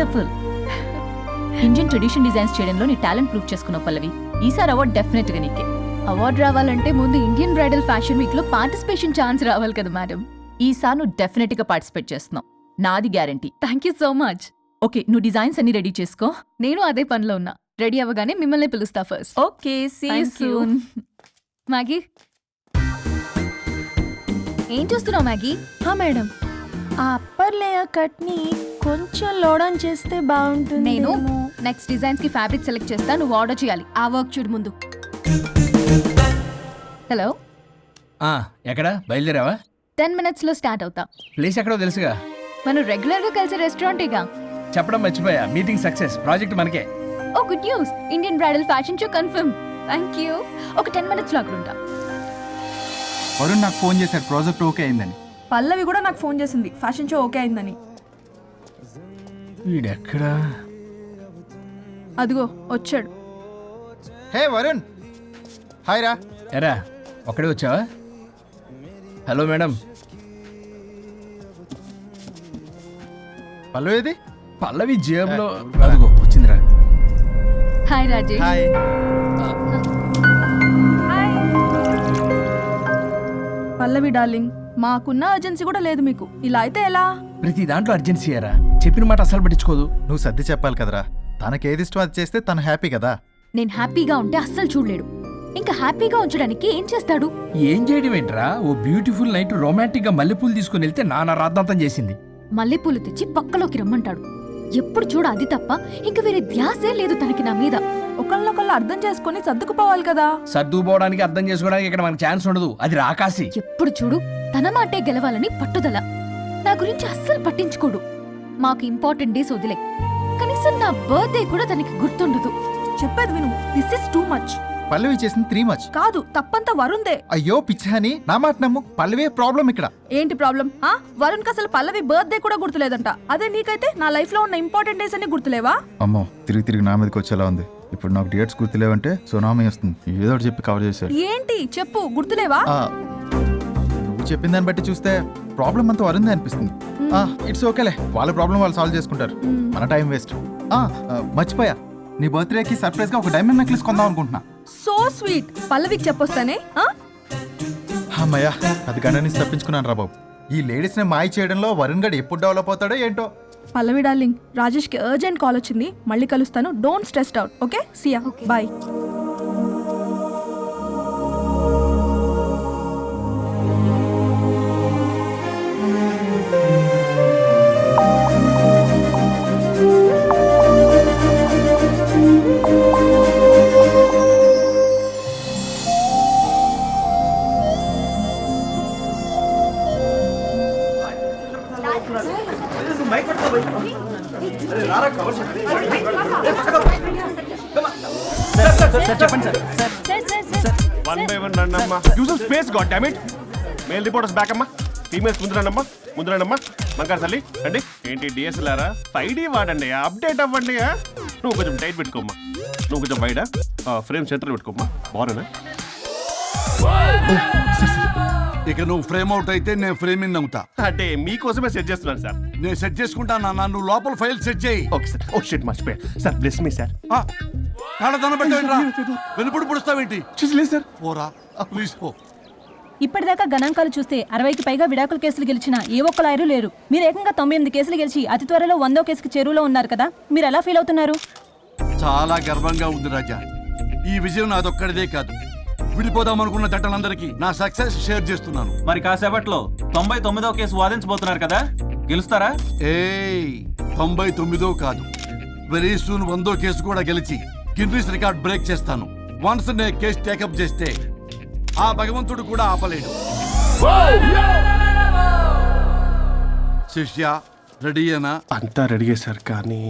Wonderful. Indian tradition designs చేయడంలో నీ talent prove చేసుకున్నావు పల్లవి. ఈసారి అవార్డు డెఫినెట్ గా నీకే. అవార్డు రావాలంటే ముందు ఇండియన్ బ్రైడల్ ఫ్యాషన్ వీక్ లో పార్టిసిపేషన్ ఛాన్స్ రావాలి కదా మేడం. ఈసారి నువ్వు డెఫినెట్ గా పార్టిసిపేట్ చేస్తున్నావు, నాది guarantee. Thank you so much. Okay, నువ్వు డిజైన్స్ అన్ని రెడీ చేసుకో. నేను అదే పనిలో ఉన్నా. రెడీ అవ్వగానే మిమ్మల్ని పిలుస్తా first. Okay, see you soon. Maggie, ఏం చూస్తున్నావు మ్యాగీ? మేడం, ఆ అప్పర్ లేయర్ కట్ ని కొంచెం లోడౌన్ చేస్తే బాగుంటుంది. నేను నెక్స్ట్ డిజైన్స్ కి ఫ్యాబ్రిక్ సెలెక్ట్ చేస్తా, నువ్వు ఆర్డర్ చేయాలి. ఆ వర్క్ చూడు ముందు. హలో, ఎక్కడ బయలుదేరావా? 10 minutes లో స్టార్ట్ అవుతా. ప్లేస్ ఎక్కడో తెలుసుగా, మనం రెగ్యులర్ గా కలిసే రెస్టారెంటేగా. చెప్పడం మర్చిపోయా, మీటింగ్ సక్సెస్, ప్రాజెక్ట్ మనకే. Oh good news, Indian bridal fashion show confirm. Thank you. ఒక 10 minutes లో అక్కడ ఉంటా. వరుణ్ నాకు ఫోన్ చేశాడు, ప్రాజెక్ట్ ఓకే అయిందని. పల్లవి కూడా నాకు ఫోన్ చేసింది, ఫ్యాషన్ షో ఓకే అయిందని. వీడెక్కడా? అదిగో వచ్చాడు. హే వరుణ్, హాయ్ రా. ఎరా ఒక్కడే వచ్చావా? Hello madam. పల్లవి ఏది? పల్లవి జేబులో. అదిగో వచ్చిందిరా. హాయ్ రాజేష్. హాయ్. పల్లవి డార్లింగ్, మాకున్న అర్జెన్సీ కూడా లేదు మీకు. ఇలా అయితే ఎలా? ప్రతి దాంట్లో అర్జెన్సీ అరా, చెప్పిన మాట అసలు పట్టించుకోదు. నువ్వు సర్ది చెప్పాలి కదరా, తనకేది ఇష్టం అది చేస్తే తను హ్యాపీ కదా. నేను హ్యాపీగా ఉంటే అస్సలు చూడలేడు, ఇంకా హ్యాపీగా ఉంచడానికి ఏం చేస్తాడు? ఏం చేయడం ఏంట్రా, ఓ బ్యూటిఫుల్ నైట్ రొమాంటిక్ గా మల్లెపూలు తీసుకుని వెళ్తే నాన్న రాద్దాంతం చేసింది. మల్లెపూలు తెచ్చి పక్కలోకి రమ్మంటాడు. ఎప్పుడు చూడ అది తప్ప ఇంకా వేరే ధ్యాసే లేదు తనకి నా మీద. ఒకళ్ళొకళ్ళు అర్థం చేసుకుని సర్దుకుపోవాలి కదా. సర్దుకుపోవడానికి అర్థం చేసుకోవడానికి ఇక్కడ మనకు ఛాన్స్ ఉండదు, అది రాకాసి. ఎప్పుడు చూడు తన మాటే గెలవాలని పట్టుదల. నా గురించి అస్సలు పట్టించుకోడు. మాకు ఇంపార్టెంట్ డేస్ వదిలే, కనీసం నా బర్త్డే కూడా తనకి గుర్తుండదు. చెప్పేది విను, దిస్ ఇస్ టూ మచ్. పల్లవి చేసింది 3 much. కాదు, తప్పంతా వరుణ్దే. అయ్యో పిచ్చాని, నా మాట నమ్ము. పల్లవే ప్రాబ్లం ఇక్కడ. ఏంటి ప్రాబ్లం? వరుణ్ కి అసలు పల్లవి బర్త్డే కూడా గుర్తులేదంట. అదే నీకైతే నా లైఫ్ లో ఉన్న ఇంపార్టెంట్ డేస్ అన్ని గుర్తులేవా? అమ్మో, తిరిగి నా మీదకి వచ్చేలా ఉంది. ఇప్పుడు నాకు డేట్స్ గుర్తులేవంటే సునామీ వస్తుంది. ఏదో ఒకటి చెప్పి కవర్ చేశాడు. ఏంటి చెప్పు, గుర్తులేవా? నువ్వు చెప్పిన దాన్ని బట్టి చూస్తే ప్రాబ్లం అంతా వరుందే అనిపిస్తుంది. ఇట్స్ ఓకేలే, వాళ్ళ ప్రాబ్లం వాళ్ళు సాల్వ్ చేసుకుంటారు, మన టైం వేస్ట్. మర్చిపోయా, నీ బర్త్డేకి సర్ప్రైజ్ గా ఒక డైమండ్ నెక్లెస్ కొందాం అనుకుంటున్నా. So sweet. పల్లవికి చెప్పొస్తానే. అమ్మయ్యా, అది గంట నుంచి తప్పించుకున్నాను రా బాబు. ఈ లేడీస్ ని మాయ చేయడంలో వరుణ్ గడ్ ఎప్పుడు డెవలప్ అవుతాడో ఏంటో. పల్లవి డార్లింగ్, రాజేష్ కి అర్జెంట్ కాల్ వచ్చింది, మళ్ళీ కలుస్తాను. Don't stress out. Okay, Siya, bye. One by one రండమ్మా. Use some space, God damn it. Male reporters back అమ్మా. Females ముందు రండమ్మా. మంకారు తల్లి రండి. ఏంటి డిఎస్ఎల్ఆరా? 5D వాడండి, అప్డేట్ అవ్వండి. నువ్వు కొంచెం టైట్ పెట్టుకోమ్మా, నువ్వు కొంచెం వైడా ఫ్రేమ్ సెంటర్ పెట్టుకోమ్మా. బాగున్నా? ఇక నువ్వు ఫ్రేమ్ అవుట్ అయితే నేను ఫ్రేమింగ్ అవుతా. అంటే మీకోసమే సెట్ చేస్తున్నాను సార్. నేను సెట్ చేసుకుంటాను అన్న, నువ్వు లోపల ఫైల్ సెట్ చేయి. Okay sir. ఓ షిట్, మర్చిపోయా సార్. Bless me sir. కాళ్ళ పెట్టేంట్రా, వెనుపుడు పుడుస్తావేంటి? చూసలేదు సార్. పోరా ప్లీజ్ పో. ఇప్పటిదాకా గణాంకాలు చూస్తే 60కి పైగా విడాకుల కేసులు గెలిచిన ఏ ఒక్క లాయరు లేరు. మీరు ఏకంగా 98 కేసులు గెలిచి అతి త్వరలో 100వ కేసుకి చేరువలో ఉన్నారు కదా, మీరు ఎలా ఫీల్ అవుతున్నారు? చాలా గర్వంగా ఉంది రాజా. ఈ విజయం నాదొక్కడిదే కాదు, విడిపోదాం అనుకున్న జంటలందరికీ నా సక్సెస్ షేర్ చేస్తున్నాను. మరి కాసేపట్లో 99వ కేసు వాదించబోతున్నారు కదా, గెలుస్తారా? 99వ కాదు, వెరీ సూన్ 100వ కేసు కూడా గెలిచి గిన్నిస్ రికార్డ్ బ్రేక్ చేస్తాను. వన్స్ నే కేసు టేకప్ చేస్తే ఆ భగవంతుడు కూడా ఆపలేడు. శిష్య రెడీయేనా? అంతా రెడీయే సార్, కానీ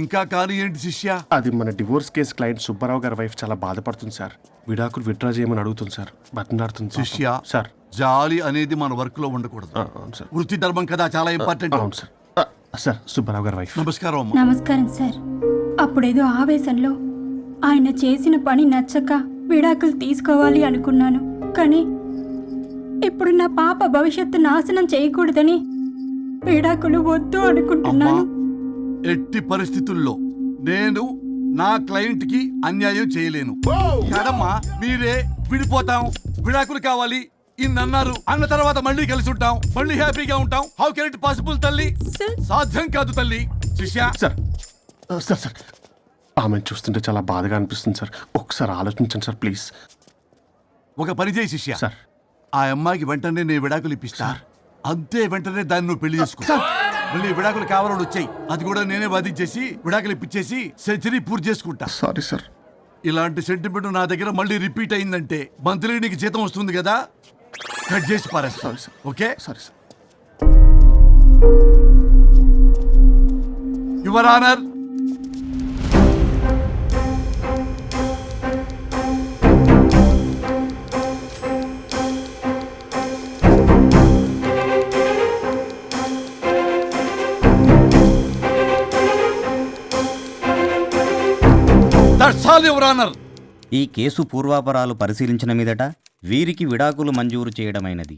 ఇంకా కానీ ఏంటి శిష్య? అది మన డివోర్స్ కేసు క్లయింట్ సుబ్బారావు గారి వైఫ్ చాలా బాధపడుతుంది సార్. విడాకులు విత్డ్రా చేయమని అడుగుతుంది సార్, బతినాడుతుంది. శిష్య సార్, జాలి అనేది మన వర్క్ లో ఉండకూడదు. అవును సార్. వృత్తి ధర్మం కదా, చాలా ఇంపార్టెంట్. అవును సార్. సార్, సుబ్బారావు గారి వైఫ్. నమస్కారం అమ్మా. నమస్కారం సార్. అప్పుడేదో ఆవేశంలో ఆయన చేసిన పని నచ్చక విడాకులు తీసుకోవాలి అనుకున్నాను, కానీ ఇప్పుడు నా పాప భవిష్యత్తు నాశనం చేయకూడదని విడాకులు వద్దు అనుకుంటున్నాను. ఎట్టి పరిస్థితుల్లో నేను నా క్లయింట్ కి అన్యాయం చేయలేను. కదమ్మా, మీరే విడిపోతాం, విడాకులు కావాలి ఇన్నన్నారు అన్న తర్వాత మళ్ళీ కలిసి ఉంటాం, మళ్ళీ హ్యాపీగా ఉంటాం. హౌ కెన్ ఇట్ పాసిబుల్ తల్లి? సాధ్యం కాదు తల్లి. శిష్య, సార్ సార్ సార్ ఆమెను చూస్తుంటే చాలా బాధగా అనిపిస్తుంది సార్. ఒకసారి ఆలోచించండి సార్ ప్లీజ్. ఒక పని చేయి శిష్య. సార్ ఆ అమ్మాయికి వెంటనే నేను విడాకులు ఇప్పిస్తా. అంతే, వెంటనే దాన్ని నువ్వు పెళ్లి చేసుకో. మళ్ళీ విడాకులు కావాలని వచ్చాయి, అది కూడా నేనే వాదించేసి విడాకులు ఇప్పించేసి సెంచరీ పూర్తి చేసుకుంటా. Sorry sir. ఇలాంటి సెంటిమెంట్ నా దగ్గర మళ్ళీ రిపీట్ అయిందంటే మంత్లీ నీకు జీతం వస్తుంది కదా, కట్ చేసి పారేస్తా. Sorry sir. Okay, sorry sir. Your honour, that's all your honour. ఈ కేసు పూర్వాపరాలు పరిశీలించిన మీదట వీరికి విడాకులు మంజూరు చేయడమైనది.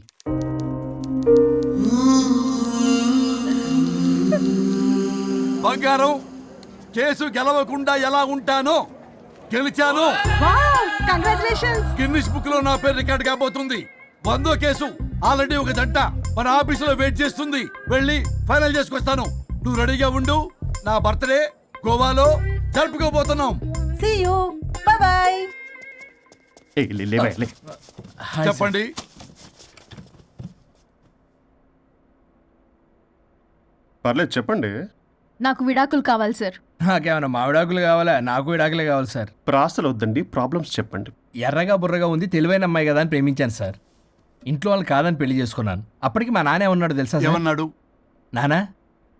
బంగారం, కేసు గెలవకుండా ఎలా ఉంటానో గెలిచాను. కంగ్రాచులేషన్స్. గిన్నిస్ బుక్ లో నా పేరు రికార్డ్ కాబోతుంది. 100వ కేసు. ఆల్రెడీ ఒక జంట మన ఆఫీసులో వెయిట్ చేస్తుంది. వెళ్ళి ఫైనల్ చేసుకొస్తాను. నువ్వు రెడీగా ఉండు. నా బర్త్డే గోవాలో జరుపుకోబోతున్నాం. See you. Bye bye. చెప్పండి. పర్లేదు చెప్పండి. నాకు విడాకులు కావాలి సార్. నాకేమన్నా మా విడాకులు కావాలా? నాకు విడాకులే కావాలి సార్. ప్రాసలు వద్దండి, ప్రాబ్లమ్స్ చెప్పండి. ఎర్రగా బుర్రగా ఉంది, తెలివైన అమ్మాయి కదా అని ప్రేమించాను సార్. ఇంట్లో వాళ్ళు కాదని పెళ్లి చేసుకున్నాను. అప్పటికి మా నాన్న ఏమన్నాడు తెలుసా సార్? ఏమన్నాడు? నానా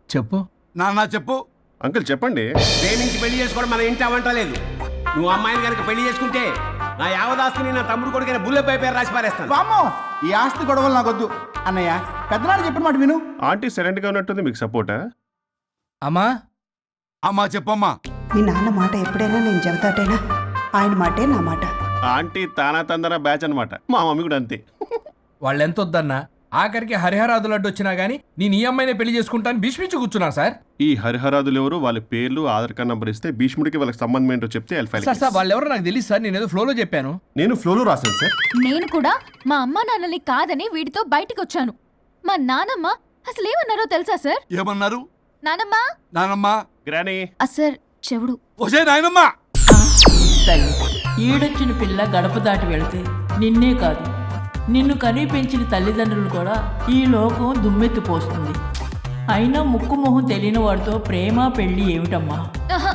చెప్పు. నాన్న చెప్పు. అంకుల్ చెప్పండి. ప్రేమించి పెళ్లి చేసుకోవడం మన ఇంటి అవంటలేదు. నువ్వు అమ్మాయిని కనుక పెళ్లి చేసుకుంటే నా యావదాస్తిని నా తమ్ముడు కొడుకైన బుల్లెపై పేరు రాసి పారేస్తాను. వామ్మో, ఈ ఆస్తి గొడవలు నాకొద్దు. అన్నయ్య, పెద్దనాడు చెప్పిన మాట విను. ఆంటీ సైలెంట్గా ఉన్నట్టుంది, మీకు సపోర్టా? అమ్మా అమ్మా చెప్పమ్మా. మీ నాన్న మాట ఎప్పుడైనా నేను చెబుతాటేనా? ఆయన మాటే నా మాట. ఆంటీ తానా తందన బ్యాచ్ అనమాట. మా మమ్మీ కూడా అంతే. వాళ్ళు ఎంత వద్దన్నా ఆఖరికి హరిహరాదులు అడ్డు వచ్చినా గానీ నేను ఈ అమ్మాయినే పెళ్లి చేసుకుంటాను భీష్మించి కూర్చున్నాను సార్. ఈ హరిహరాదులు ఎవరు, వాళ్ళ పేర్లు ఆధార్ కార్డ్ నంబర్ ఇస్తే భీష్ముడికి వాళ్ళకి సంబంధం ఏంటో చెప్తే సార్ వాళ్ళు ఎవరో నాకు తెలియదు సార్. నేను ఏదో ఫ్లోలో చెప్పాను. నేను ఫ్లోలో రాశాను సార్. నేను కూడా మా అమ్మా నాన్నని కాదని వీడితో బయటికి వచ్చాను. మా నానమ్మ అసలు ఏమన్నారో తెలుసా సార్? ఏమన్నారు? నానమ్మ నానమ్మా. గ్రానీ. సార్ చెవుడు. ఒసే నాయనమ్మా. తల్లి, ఈడొచ్చిన పిల్ల గడప దాటి వెళితే నిన్నే కాదు, నిన్ను కనీ పెంచిన తల్లిదండ్రులు కూడా ఈ లోకం దుమ్మెత్తిపోస్తుంది. అయినా ముక్కు మొహం తెలియని వాడితో ప్రేమ పెళ్లి ఏమిటమ్మా? ఆహా,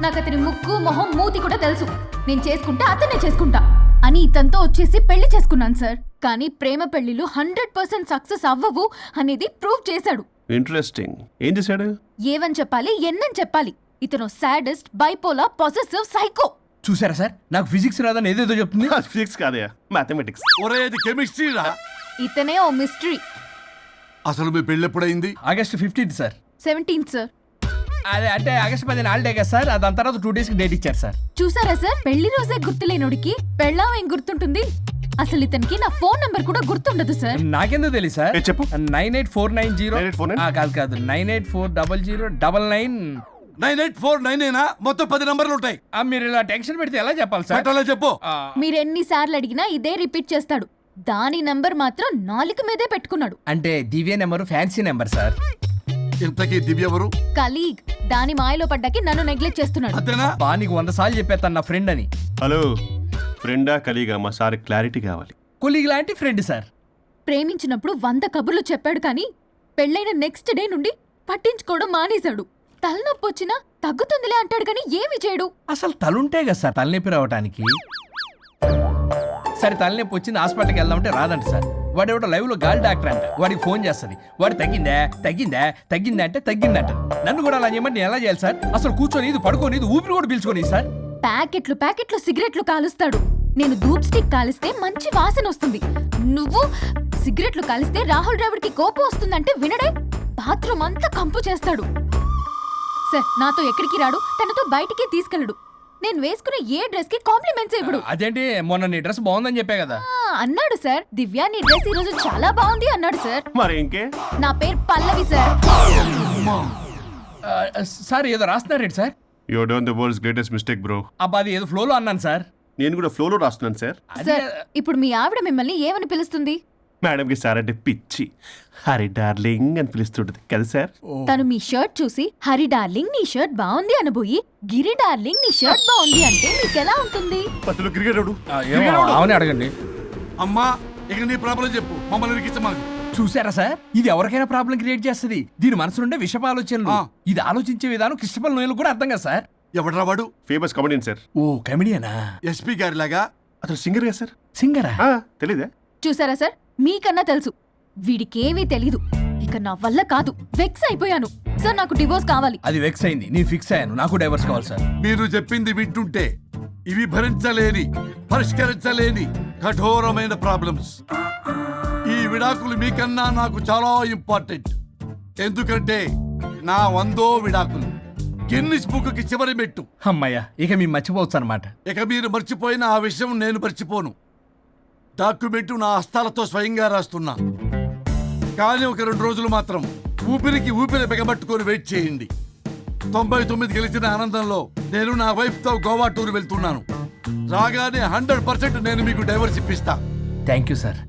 నాకు అతని ముక్కు మొహం మూతి కూడా తెలుసు. నేను చేసుకుంటా అతనే చేసుకుంటా అని ఇతనితో వచ్చేసి పెళ్లి చేసుకున్నాను సార్. కానీ ప్రేమ పెళ్లిలు 100% సక్సెస్ అవ్వవు అనేది ప్రూవ్ చేశాడు. ఇంట్రెస్టింగ్. ఏం చేశాడు? ఏవని చెప్పాలి, ఎన్నని చెప్పాలి. ఇతను సాడెస్ట్, బైపోలార్, పొసెసివ్, సైకో. చూసారా సార్, నాకు ఫిజిక్స్ రాదని ఏదేదో చెప్తుంది. ఫిజిక్స్ కాదయా, మ్యాథమెటిక్స్. ఒరే, ఇది కెమిస్ట్రీ రా. ఇతనే ఓ మిస్టరీ. అసలు మీ పెళ్ళి ఎప్పుడైంది? August 15 sir. 17th sir. అదే అంటే ఆగస్ట్ 10 హాలిడే కదా సార్. దాని తర్వాత 2 days డేట్ ఇచ్చారు సార్. చూసారా సార్, పెళ్లి రోజే గుర్తులేనుడికి పెళ్ళాం ఏం గుర్తుంటుంది? అసలు ఇతనికి నా ఫోన్ నంబర్ కూడా గుర్తుండదు సార్. నాకెందుకు తెలియదు సార్? చెప్పు. 98490 కాదు 9840099. 9849 మొత్తం 10 నంబర్లు ఉంటాయి. మీరు ఇలా టెన్షన్ పెడితే ఎలా చెప్పాలి సార్? పెట్టాలో చెప్పు. మీరు ఎన్నిసార్లు అడిగినా ఇదే రిపీట్ చేస్తాడు. దాని నంబర్ మాత్రం 4 మీదే పెట్టుకున్నాడు. అంటే దివ్య నెంబర్ ఫ్యాన్సీ నెంబర్ సార్. ఇంతకీ దివ్య ఎవరు? కలీగ్. దాని మాయలో పడ్డాకి నన్ను నెగ్లెక్ట్ చేస్తున్నాడు. అంతేనా? బా నీకు 100 సార్లు చెప్పేస్తాను నా ఫ్రెండ్ అని. హలో, ఫ్రెండా కలీగా? మా సార్ క్లారిటీ కావాలి. కొలీగ్ లాంటి ఫ్రెండ్ సార్. ప్రేమించినప్పుడు 100 కబుర్లు చెప్పాడు కానీ పెళ్ళైన నెక్స్ట్ డే నుండి పట్టించుకోవడం మానేశాడు. తలనొప్పి వచ్చినా తగ్గుతుందిలే అంటాడు కానీ ఏమి చేయడు. అసలు తలుంటే కదా సార్ తలనొప్పి రావటానికి. సరే తలనొప్పి వచ్చింది హాస్పిటల్కి వెళ్దామంటే రాదంట సార్. వాడు ఎవడో లైవ్ లో గాలి డాక్టర్ అంట. వాడికి ఫోన్ చేస్తుంది. వాడు తగ్గిందా అంటే తగ్గిందంట. నన్ను కూడా అలా చేయమంటే నేను ఎలా చేయాలి సార్? అసలు కూర్చొని ఇది పడుకోని ఇది ఊపిరి కూడా పీల్చుకొని సార్. ప్యాకెట్లు సిగరెట్లు కాలుస్తాడు. నేను ధూప్ స్టిక్ కాలిస్తే మంచి వాసన వస్తుంది. నువ్వు సిగరెట్లు కాలిస్తే రాహుల్ ద్రావిడ్కి కోపం వస్తుందంటే వినడే. బాత్రూమ్ అంతా కంపు చేస్తాడు. సార్ నాతో ఎక్కడికి రాడు, తనతో బయటికి తీసుకెళ్ళడు. నేను వేసుకున్న ఏ డ్రెస్ కి కాంప్లిమెంట్స్ ఇవ్వడు. అదేంటి, మొన్న నీ డ్రెస్ బాగుందని చెప్పా కదా. అన్నాడు సార్. దివ్య నీ డ్రెస్ ఈ రోజు చాలా బాగుంది అన్నాడు సార్. మరి ఇంకే. నా పేరు పల్లవి సార్. సార్ ఏదో రాస్తున్నారేంటి sir? You done the world's greatest mistake bro. అబ్బా అది ఏదో ఫ్లోలో అన్నాను సార్. నేను కూడా ఫ్లోలో రాస్తున్నాను సార్. సార్ ఇప్పుడు మీ ఆవిడ మిమ్మల్ని ఏమని పిలుస్తుంది? మేడంకి సార్ అంటే పిచ్చి. హరి డార్లింగ్ అని పిలుస్తుంటది కదా సార్. తను మీ షర్ట్ చూసి హరి డార్లింగ్ నీ షర్ట్ బాగుంది అనబోయి గిరి డార్లింగ్ నీ షర్ట్ బాగుంది అంటే మీకెలా ఉంటుంది? పత్తులు క్రికెట్ అవునే అడగండి. అమ్మా ఇక నీ ప్రాబ్లం చెప్పు, మమ్మల్ని ఇరికించమాకు. చూసారా సార్, ఇది ఎవరికైనా ప్రాబ్లం క్రియేట్ చేస్తుంది. దీని మనసు నుండే విషప ఆలోచనలు. ఇది ఆలోచించే విధానం కృష్ణపల్ నోయలు కూడా అర్థం కదా సార్. ఎవడరా వాడు? Famous comedian sir. ఓ కమెడియనా? ఎస్పీ గారి లాగా. అతను సింగర్ కదా సార్. సింగరా? తెలీదా? చూసారా సార్, మీకన్నా తెలుసు. వీడికేమీ తెలీదు. ఇక నా వల్ల కాదు, వెక్స్ అయిపోయాను సార్. నాకు డివోర్స్ కావాలి. అది వెక్స్ అయింది, నేను ఫిక్స్ అయ్యాను. నాకు డైవర్స్ కావాలి సార్. మీరు చెప్పింది వింటుంటే ఇవి భరించలేని, పరిష్కరించలేని కఠోరమైన ప్రాబ్లమ్స్. ఈ విడాకులు మీకన్నా నాకు చాలా ఇంపార్టెంట్. ఎందుకంటే నా 100వ విడాకులు గిన్నిస్ బుక్కి చివరి మెట్టు. అమ్మయ్య, ఇక మేము మర్చిపోవచ్చు అనమాట. ఇక మీరు మర్చిపోయిన ఆ విషయం నేను మర్చిపోను. డాక్యుమెంటు నా హస్తాలతో స్వయంగా రాస్తున్నా. కానీ ఒక 2 రోజులు మాత్రం ఊపిరికి ఊపిరి బిగబట్టుకొని వెయిట్ చేయండి. 99 గెలిచిన ఆనందంలో నేను నా వైఫ్తో గోవా టూర్ వెళ్తున్నాను. రాగానే 100% నేను మీకు డైవర్స్ ఇప్పిస్తా. Thank you sir.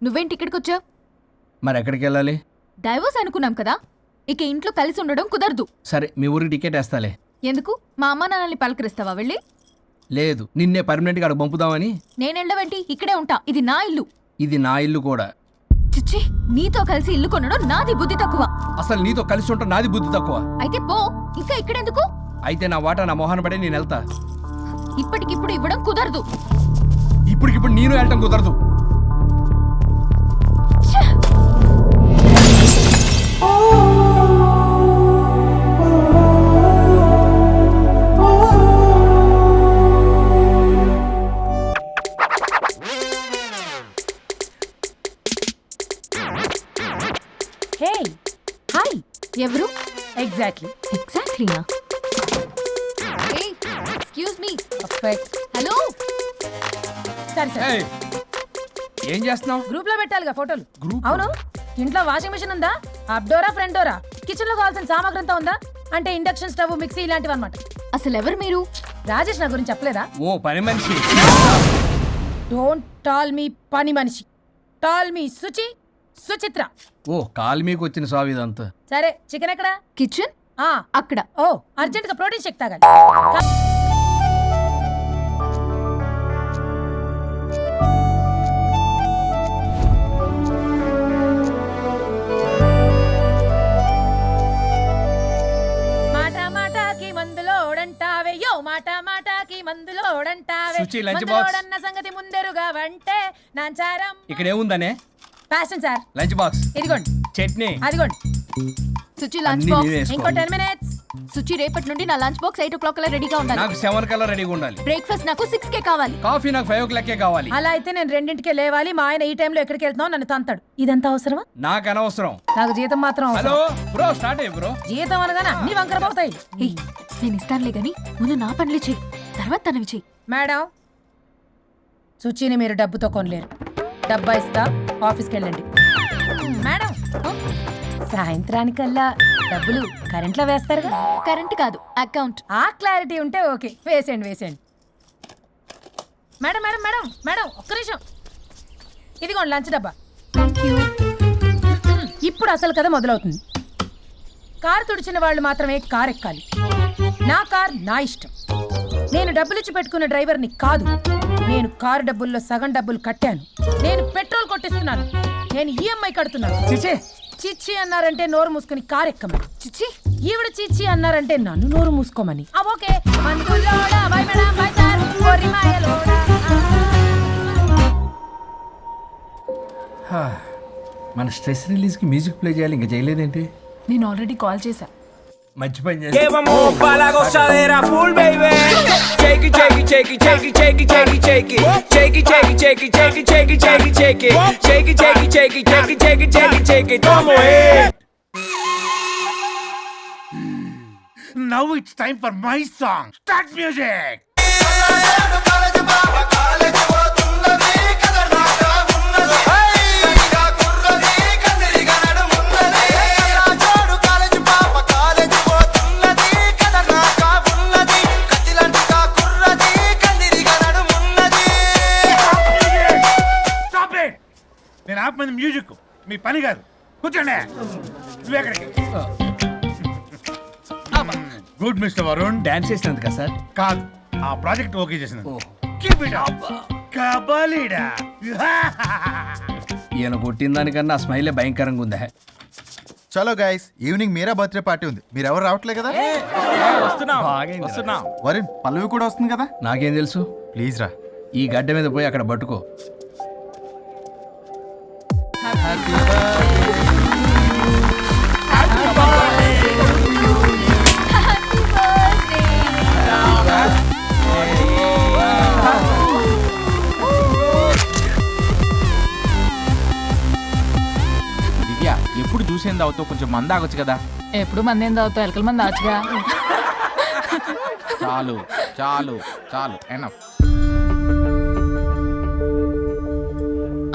నువ్వేంటి ఇక్కడికి వచ్చావు? మరి ఎక్కడికి వెళ్ళాలి? డైవోర్స్ అనుకున్నాం కదా, ఇక ఇంట్లో కలిసి ఉండడం కుదరదు. సరే మీ ఊరికి టికెట్ వేస్తాలే. ఎందుకు? మా అమ్మ నాన్నల్ని పలకరిస్తావా వెళ్ళి? లేదు, నిన్నే పర్మనెంట్ గా అక్కడ పంపుదామని. నేను వెళ్ళవేంటి, ఇక్కడే ఉంటా. ఇది నా ఇల్లు. ఇది నా ఇల్లు కూడా. చిచ్చి, నీతో కలిసి ఇల్లు కొనడం నాది బుద్ధి తక్కువ. అసలు నీతో కలిసి ఉంటా నాది బుద్ధి తక్కువ. అయితే పో, ఇంకా ఇక్కడెందుకు? అయితే నా వాటా నా మొహాన పడే నేను వెళ్తా. ఇప్పటికిప్పుడు ఇవ్వడం కుదరదు. ఇప్పటికిప్పుడు నేను వెళ్ళటం కుదరదు. Hey hi. ఎవరు? ఎగ్జాక్ట్లీ. ఎగ్జాక్ట్లీనా? Excuse me. హలో. సరే సరే, ఏయ్, ఏం చేస్తున్నావు? గ్రూప్ లో పెట్టాలిగా ఫోటోలు. గ్రూప్? అవును. ఇంట్లో వాషింగ్ మిషన్ ఉందా? Up Dora front Dora? Kitchen లో కావాల్సిన సామాగ్రి అంతా ఉందా? అంటే ఇండక్షన్ స్టవ్, మిక్సీ ఇలాంటివి అన్నమాట. అసలు ఎవరు మీరు? రాజేష్ నా గురించి చెప్పలేదా? ఓ పని మనిషి. డోంట్ టాల్ మీ పని మనిషి, టాల్ మీ సుచి, సుచిత్ర. ఓ కాలు మీకు వచ్చిన సాగు ఇదంతా. సరే, చికెన్ ఎక్కడ? కిచెన్ అక్కడ. ఓ అర్జెంట్ గా ప్రోటీన్ షేక్ తాగాలి. Suchi, lunch box. సంగతి ముందరుగా వంటే నాంచారం. ఇక్కడ ఏముందనే? Passion sir. Lunch box. ఇదిగోండి. చట్నీ. అదిగోండి. సుచి లంచ్ అన్నీ బాక్స్. నేనే వేసుకో. ఇంకో 10 minutes. సుచి రేపటి నుండి నా లంచ్ బాక్స్ 8 o'clock కల్లా రెడీగా ఉండాలి. నాకు 7 కల్లా రెడీగా ఉండాలి. బ్రేక్ఫాస్ట్ నాకు 6 కే కావాలి. కాఫీ నాకు 5 o'clock కావాలి. అలా అయితే నేను 2కే లేవాలి. మా ఆయన ఈ టైంలో ఎక్కడికి వెళ్తున్నావు నన్ను తంతాడు. ఇదంతా అవసరమా? నాకు అనవసరం. నాకు జీతం మాత్రం హలో అవసరం. బ్రో, స్టార్ట్ అయ్యి బ్రో. జీతం అనగానే అన్ని వంకర పోతాయి. ఏయ్, నేను ఇస్తానులే గాని ముందు నా పనులు చెయ్యి, తర్వాత తనవి చెయ్యి. మేడం, సుచిని మీరు డబ్బుతో కొనలేరు. డబ్బా ఇస్తా, ఆఫీస్కి వెళ్ళండి. మేడం, సాయంత్రానికల్లా డబ్బులు కరెంట్లో వేస్తారుగా? కరెంట్ కాదు, అకౌంట్. ఆ క్లారిటీ ఉంటే ఓకే. వేసేయండి వేసేయండి. మేడం మేడం మేడం మేడం, ఒక్క నిమిషం. ఇదిగోండి లంచ్ డబ్బా. Thank you. ఇప్పుడు అసలు కథ మొదలవుతుంది. కారు తుడిచిన వాళ్ళు మాత్రమే కారు ఎక్కాలి. నా కార్ నా ఇష్టం. నేను డబ్బులిచ్చి పెట్టుకున్న డ్రైవర్ని కాదు. నేను కారు డబ్బుల్లో సగం డబ్బులు కట్టాను. నేను పెట్రోల్ కొట్టిస్తున్నాను. నేను ఈఎంఐ కడుతున్నాను. చిచి చిచ్చి అన్నారంటే నోరు మూసుకొని కారు ఎక్కమని. చిచ్చి ఈవిడ చిచ్చి అన్నారంటే నన్ను నోరు మూసుకోమని. ఓకే. మందులోడా, బై మేడం, బై సార్, కోరి మాయలోడా. మన స్ట్రెస్ రిలీజ్ కి మ్యూజిక్ ప్లే చేయాలి, ఇంకా చేయలేదేంటి? నేను ఆల్రెడీ కాల్ చేశా. మంచి పని చేసి. Que vamos pa la gozadera full, baby. Shake it, shake it, shake it, shake it, shake it, shake it, shake it. Shake it, shake it, shake it, shake it, shake it, shake it, shake it. Shake it, shake it, shake it, shake it, shake it, shake it, shake it. Como es? Now it's time for my song. Start music. నేను ఆపమంది music, మీ పని కాదు. కూర్చోండి. నువ్వెక్కడికి? Good mister Varun. Dance చేసినందుకు కదా sir? కాదు, ఆ project okay చేసినందుకు. Keep it up. కబాలీడా. ఈయన కొట్టిన దానికన్నా ఆ స్మైలే భయంకరంగా ఉందా? చలో గైస్, ఈవినింగ్ మీరా బర్త్డే పార్టీ ఉంది. మీరు ఎవరు రావట్లే కదా? వరుణ్, పల్లవి కూడా వస్తుంది కదా? నాకేం తెలుసు? ప్లీజ్ రా. ఈ గడ్డ మీద పోయి అక్కడ పట్టుకో. దివ్య, ఎప్పుడు చూసేంది అవుతావు, కొంచెం మంద ఆగొచ్చు కదా. ఎప్పుడు మంది ఏం తాగుతావు? ఎలకల మంది ఆచుగా. చాలు చాలు చాలు, ఎనఫ్.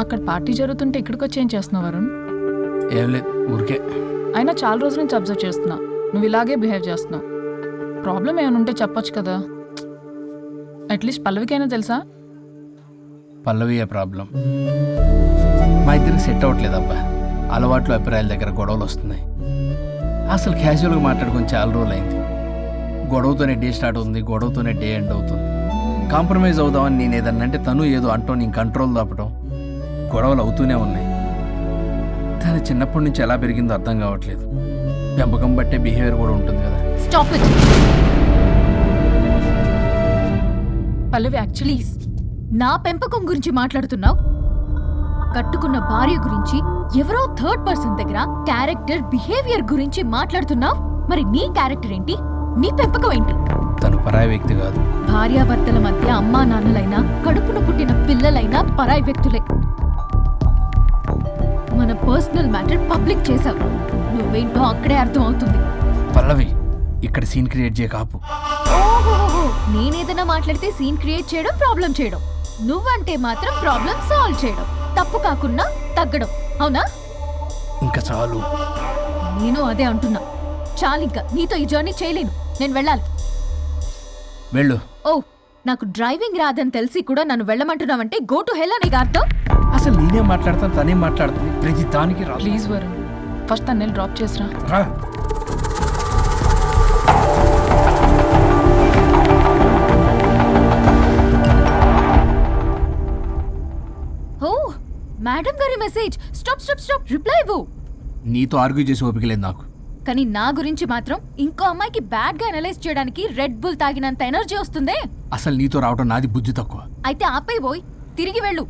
అక్కడ పార్టీ జరుగుతుంటే ఇక్కడికి వచ్చి ఏం చేస్తున్నావు వరుణ్? ఏం లేదు, ఊరికే. అయినా చాలా రోజుల నుంచి అబ్జర్వ్ చేస్తున్నా, నువ్వు ఇలాగే బిహేవ్ చేస్తున్నావు. ప్రాబ్లం ఏమైనా ఉంటే చెప్పొచ్చు కదా. అట్లీస్ట్ పల్లవికైనా తెలుసా? పల్లవి ఏ ప్రాబ్లం? మా ఇద్దరికి సెట్ అవ్వట్లేదు అబ్బా. అలవాట్లు అభిప్రాయాల దగ్గర గొడవలు వస్తున్నాయి. అసలు క్యాజువల్గా మాట్లాడుకొని చాలా రోజులు అయింది. గొడవతోనే డే స్టార్ట్ అవుతుంది, గొడవతోనే డే ఎండ్ అవుతుంది. కాంప్రమైజ్ అవుదామని నేను ఏదన్నా అంటే తను ఏదో అంటూ నేను కంట్రోల్ తప్పడం, గొడవలు అవుతూనే ఉన్నాయి. తను చిన్నప్పటి నుంచి ఎలా పెరిగిందో అర్థం కావట్లేదు. పెంపకం బట్టే బిహేవియర్ కూడా ఉంటుంది కదా. Stop it. పల్లవి, యాక్చువల్లీ నా పెంపకం గురించి మాట్లాడుతున్నావు. కట్టుకున్న భార్య గురించి ఎవరో థర్డ్ పర్సన్ దగ్గర క్యారెక్టర్ బిహేవియర్ గురించి మాట్లాడుతున్నావు. మరి నీ క్యారెక్టర్ ఏంటి? నీ పెంపకం ఏంటి? తను పరాయి వ్యక్తి కాదు. భార్యాభర్తల మధ్య అమ్మా నాన్నలైనా కడుపున పుట్టిన పిల్లలైనా పరాయి వ్యక్తులే. మన పర్సనల్ మ్యాటర్ పబ్లిక్ చేసావు. నువ్వేంటో అక్కడే అర్థం అవుతుంది. పల్లవి, ఇక్కడ సీన్ క్రియేట్ చేయ కాపు. ఓహోహో, నేనేదైనా మాట్లాడితే సీన్ క్రియేట్ చేయడం, ప్రాబ్లం చేయడం. నువ్వంటే మాత్రం ప్రాబ్లం సాల్వ్ చేయడం, తప్పు కాకుండా తగ్గడం. అవునా? ఇంకా చాలు. నేను అదే అంటున్నా. చాలింకా నీతో ఈ జర్నీ చేయలేను. నేను వెళ్ళాలి. వెళ్ళు. ఓ, నాకు డ్రైవింగ్ రాదని తెలిసి కూడా నన్ను వెళ్ళమంటున్నావంటే గో టు హెల్ అని అర్థం. అసలు నేనే మాట్లాడతాను, తనే మాట్లాడుతుంది. ప్రతి దానికి రా. ప్లీజ్ వరుణ్, ఫస్ట్ తను డ్రాప్ చేసిరా. రా. ఓ, మేడం గారి message. Stop stop stop, reply ఇవ్వు. నీతో ఆర్గ్యూ చేసి ఓపిక లేదు నాకు. కానీ నా గురించి మాత్రం ఇంకో అమ్మాయికి బ్యాడ్ గా అనలైజ్ చేయడానికి రెడ్ బుల్ తాగినంత ఎనర్జీ వస్తుందే. అసలు నీతో రావడం నాది బుద్ధి తక్కువ. అయితే ఆపై పోయి తిరిగి వెళ్ళు.